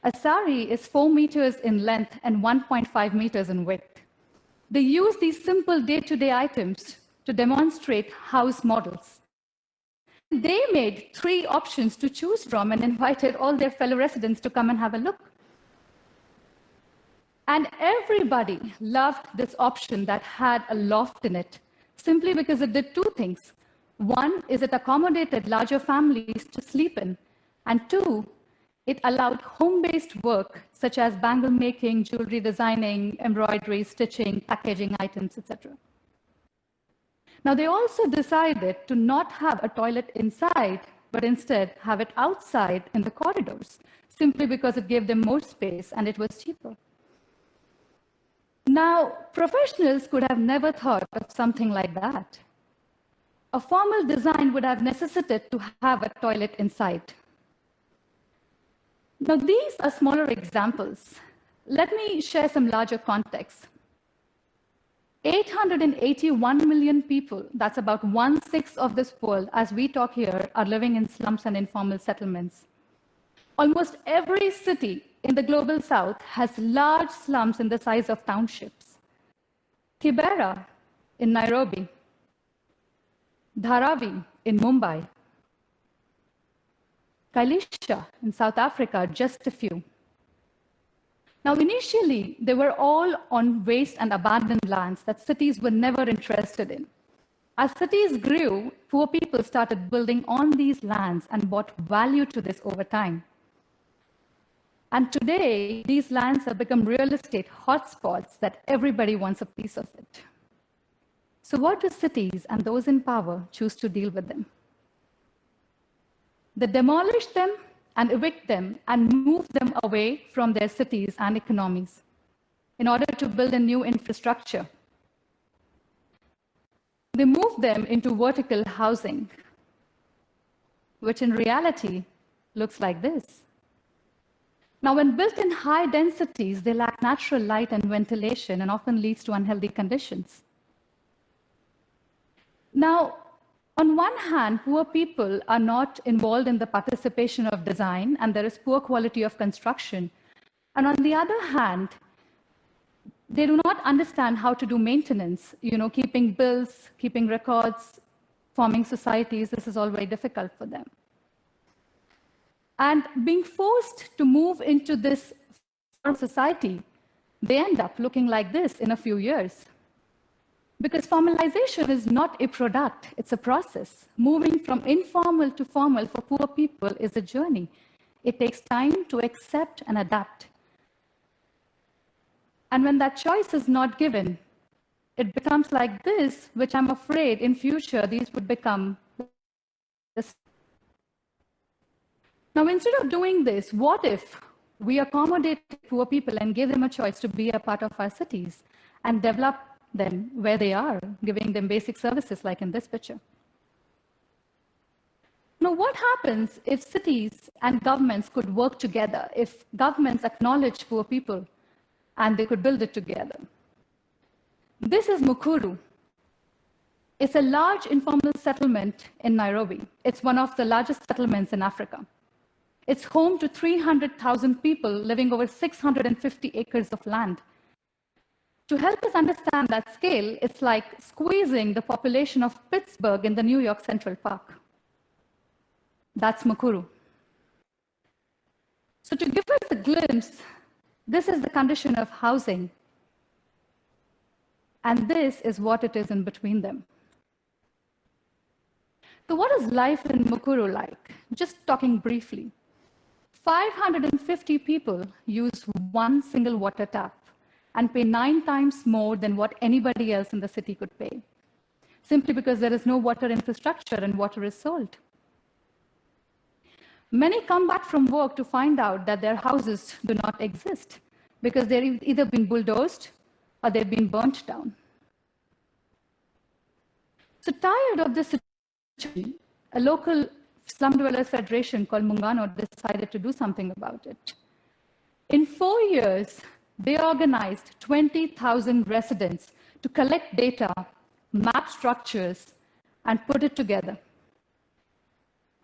A sari is 4 meters in length and 1.5 meters in width. They used these simple day-to-day items to demonstrate house models. They made 3 options to choose from and invited all their fellow residents to come and have a look. And everybody loved this option that had a loft in it, simply because it did two things. One is it accommodated larger families to sleep in, and two, it allowed home-based work, such as bangle making, jewelry designing, embroidery, stitching, packaging items, etc. Now, they also decided to not have a toilet inside, but instead have it outside in the corridors, simply because it gave them more space and it was cheaper. Now, professionals could have never thought of something like that. A formal design would have necessitated to have a toilet inside. Now, these are smaller examples. Let me share some larger context. 881 million people, that's about 1/6 of this world, as we talk here, are living in slums and informal settlements. Almost every city in the global south has large slums in the size of townships. Kibera in Nairobi, Dharavi in Mumbai, Kailisha in South Africa, just a few. Now, initially, they were all on waste and abandoned lands that cities were never interested in. As cities grew, poor people started building on these lands and brought value to this over time. And today, these lands have become real estate hotspots that everybody wants a piece of it. So what do cities and those in power choose to deal with them? They demolish them and evict them and move them away from their cities and economies in order to build a new infrastructure. They move them into vertical housing, which in reality looks like this. Now, when built in high densities, they lack natural light and ventilation and often leads to unhealthy conditions. Now, on one hand, poor people are not involved in the participation of design, and there is poor quality of construction. And on the other hand, they do not understand how to do maintenance, keeping bills, keeping records, forming societies. This is all very difficult for them. And being forced to move into this society, they end up looking like this in a few years. Because formalization is not a product, it's a process. Moving from informal to formal for poor people is a journey. It takes time to accept and adapt. And when that choice is not given, it becomes like this, which I'm afraid in future these would become this. Now, instead of doing this, what if we accommodate poor people and give them a choice to be a part of our cities and develop them where they are, giving them basic services like in this picture? Now, what happens if cities and governments could work together, if governments acknowledge poor people and they could build it together? This is Mukuru. It's a large informal settlement in Nairobi. It's one of the largest settlements in Africa. It's home to 300,000 people living over 650 acres of land. To help us understand that scale, it's like squeezing the population of Pittsburgh in the New York Central Park. That's Mukuru. So to give us a glimpse, this is the condition of housing. And this is what it is in between them. So what is life in Mukuru like? Just talking briefly. 550 people use one single water tap and pay 9 times more than what anybody else in the city could pay, simply because there is no water infrastructure and water is sold. Many come back from work to find out that their houses do not exist because they've either been bulldozed or they've been burnt down. So tired of this situation, a local slum dwellers federation called Muungano decided to do something about it. In 4 years, they organized 20,000 residents to collect data, map structures, and put it together.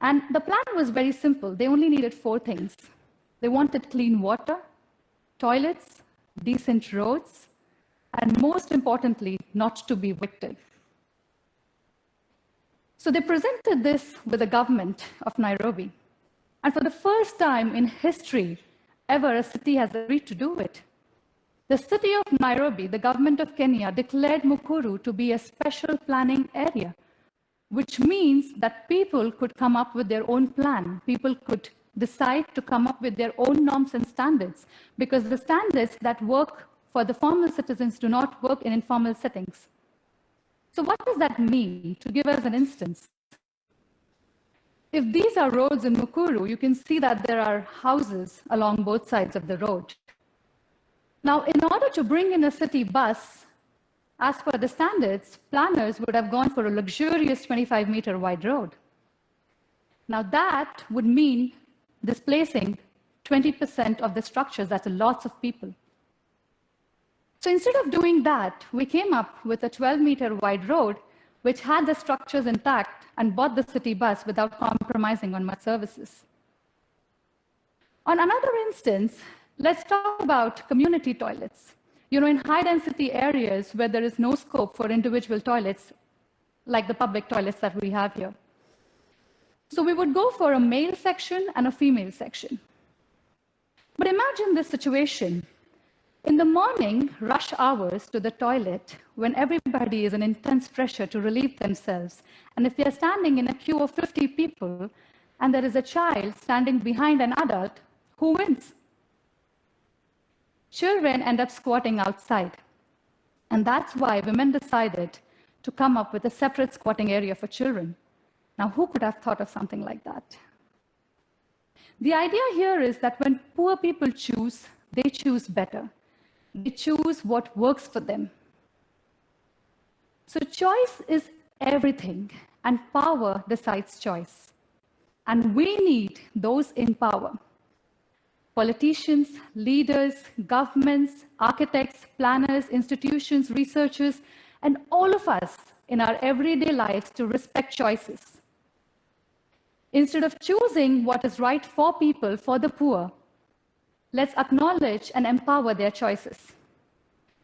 And the plan was very simple. They only needed 4 things. They wanted clean water, toilets, decent roads, and most importantly, not to be evicted. So they presented this with the government of Nairobi. And for the first time in history, ever, a city has agreed to do it. The city of Nairobi, the government of Kenya, declared Mukuru to be a special planning area, which means that people could come up with their own plan. People could decide to come up with their own norms and standards, because the standards that work for the formal citizens do not work in informal settings. So what does that mean? To give us an instance, if these are roads in Mukuru, you can see that there are houses along both sides of the road. Now, in order to bring in a city bus, as per the standards, planners would have gone for a luxurious 25-meter wide road. Now, that would mean displacing 20% of the structures, that's lots of people. So instead of doing that, we came up with a 12-meter wide road, which had the structures intact and bought the city bus without compromising on much services. On another instance, let's talk about community toilets. You know, in high-density areas where there is no scope for individual toilets, like the public toilets that we have here. So we would go for a male section and a female section. But imagine this situation. In the morning, rush hours to the toilet, when everybody is in intense pressure to relieve themselves, and if you're standing in a queue of 50 people, and there is a child standing behind an adult, who wins? Children end up squatting outside. And that's why women decided to come up with a separate squatting area for children. Now, who could have thought of something like that? The idea here is that when poor people choose, they choose better. They choose what works for them. So choice is everything, and power decides choice. And we need those in power. Politicians, leaders, governments, architects, planners, institutions, researchers, and all of us in our everyday lives to respect choices. Instead of choosing what is right for people, for the poor, let's acknowledge and empower their choices.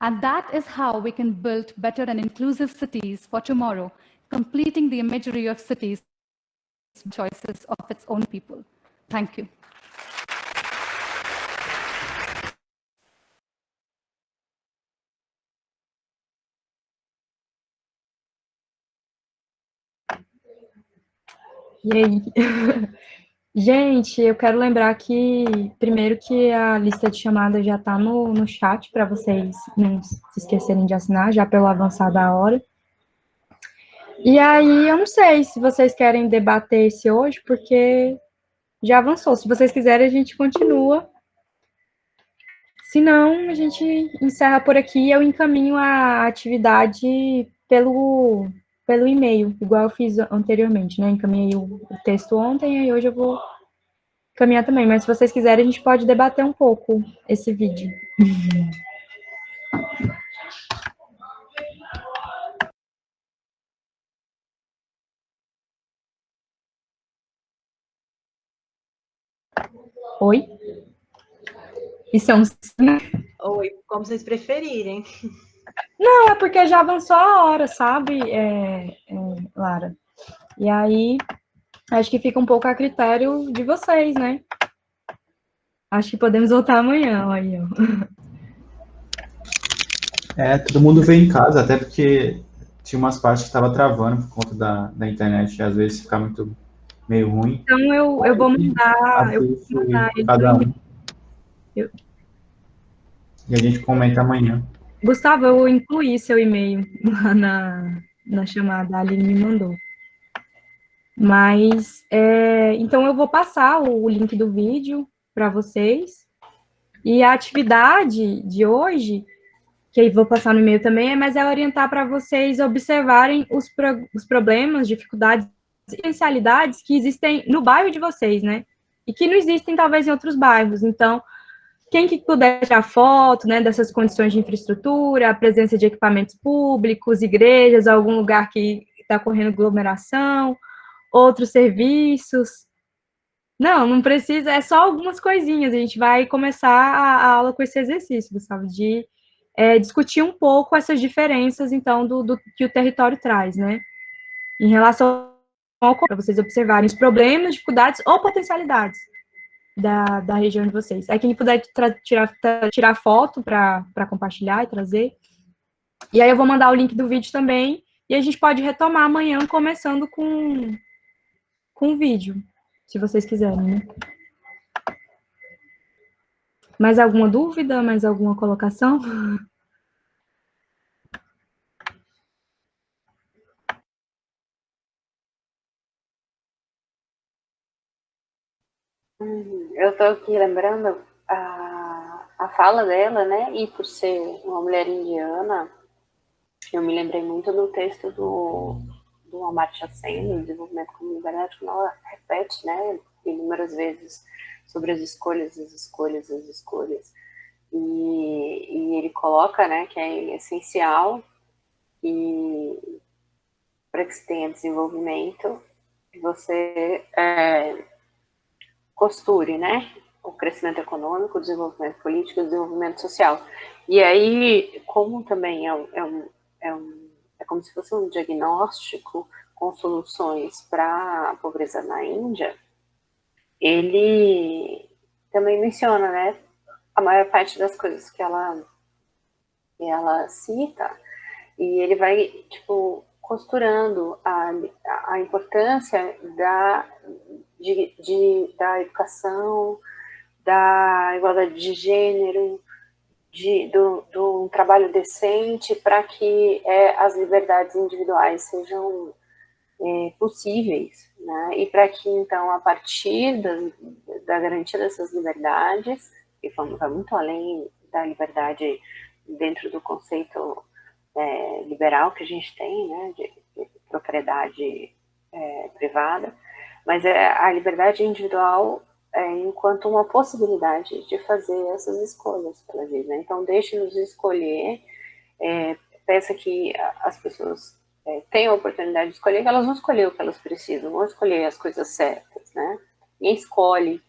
And that is how we can build better and inclusive cities for tomorrow, completing the imagery of cities, choices of its own people. Thank you. E aí? Gente, eu quero lembrar que, primeiro, que a lista de chamada já está no chat, para vocês não se esquecerem de assinar, já pelo avançar da hora. E aí, eu não sei se vocês querem debater esse hoje, porque já avançou. Se vocês quiserem, a gente continua. Se não, a gente encerra por aqui e eu encaminho a atividade pelo e-mail, igual eu fiz anteriormente, né? Encaminhei o texto ontem e hoje eu vou encaminhar também. Mas se vocês quiserem, a gente pode debater um pouco esse vídeo. Oi? Isso é um... Oi, como vocês preferirem. Não, é porque já avançou a hora, sabe, Lara? E aí, acho que fica um pouco a critério de vocês, né? Acho que podemos voltar amanhã, aí, ó. Todo mundo veio em casa, até porque tinha umas partes que estava travando por conta da internet, e às vezes fica meio ruim. Então, eu vou mandar... cada um. E a gente comenta amanhã. Gustavo, eu incluí seu e-mail na chamada, a Aline me mandou. Mas, então eu vou passar o link do vídeo para vocês. E a atividade de hoje, que eu vou passar no e-mail também, mas é orientar para vocês observarem os problemas, dificuldades e potencialidades que existem no bairro de vocês, né? E que não existem, talvez, em outros bairros. Então, quem que puder tirar foto, né, dessas condições de infraestrutura, a presença de equipamentos públicos, igrejas, algum lugar que está correndo aglomeração, outros serviços. Não precisa, é só algumas coisinhas. A gente vai começar a aula com esse exercício, Gustavo, de discutir um pouco essas diferenças, então, do que o território traz, né? Em relação ao para vocês observarem os problemas, dificuldades ou potencialidades. da região de vocês. Aí quem puder tirar foto para compartilhar e trazer. E aí eu vou mandar o link do vídeo também, e a gente pode retomar amanhã, começando com o vídeo, se vocês quiserem, né? Mais alguma dúvida? Mais alguma colocação? Eu estou aqui lembrando a fala dela, né? E por ser uma mulher indiana, eu me lembrei muito do texto do Amartya Sen, do Desenvolvimento como Liberdade, que ela repete, né? Inúmeras vezes sobre as escolhas, as escolhas, as escolhas. E ele coloca, né, que é essencial e para que se tenha desenvolvimento, você costure, né, o crescimento econômico, o desenvolvimento político, o desenvolvimento social. E aí, como também é como se fosse um diagnóstico com soluções para a pobreza na Índia, ele também menciona, né, a maior parte das coisas que ela cita, e ele vai, tipo, costurando a importância da educação, da igualdade de gênero, do trabalho decente, para que as liberdades individuais sejam possíveis, né? E para que, então, a partir da garantia dessas liberdades, que vai muito além da liberdade dentro do conceito liberal que a gente tem, né, de propriedade privada, mas a liberdade individual enquanto uma possibilidade de fazer essas escolhas pela vida, né? Então, deixe-nos escolher, peça que as pessoas tenham a oportunidade de escolher, que elas vão escolher o que elas precisam, vão escolher as coisas certas, né? Ninguém escolhe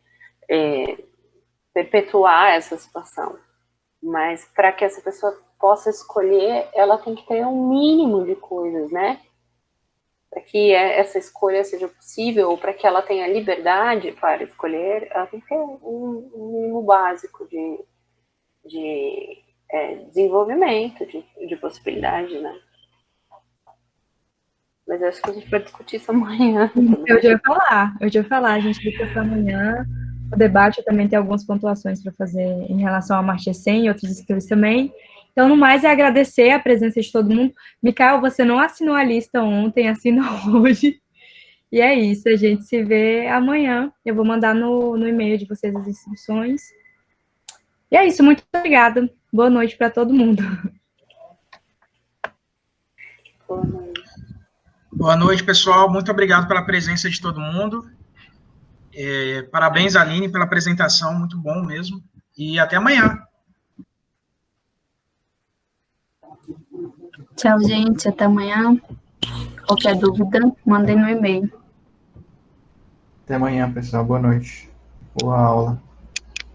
perpetuar essa situação, mas para que essa pessoa possa escolher, ela tem que ter um mínimo de coisas, né? Para que essa escolha seja possível, ou para que ela tenha liberdade para escolher, ela tem que ter um mínimo básico de desenvolvimento, de possibilidade, né? Mas eu acho que a gente vai discutir isso amanhã. Eu já ia falar, a gente deixa para amanhã. O debate também tem algumas pontuações para fazer em relação ao Amartya Sen e outros escritores também. Então, no mais, é agradecer a presença de todo mundo. Micael, você não assinou a lista ontem, assina hoje. E é isso, a gente se vê amanhã. Eu vou mandar no e-mail de vocês as inscrições. E é isso, muito obrigada. Boa noite para todo mundo. Boa noite, pessoal. Muito obrigado pela presença de todo mundo. Parabéns, Aline, pela apresentação. Muito bom mesmo. E até amanhã. Tchau, gente. Até amanhã. Qualquer dúvida, mandem no e-mail. Até amanhã, pessoal. Boa noite. Boa aula.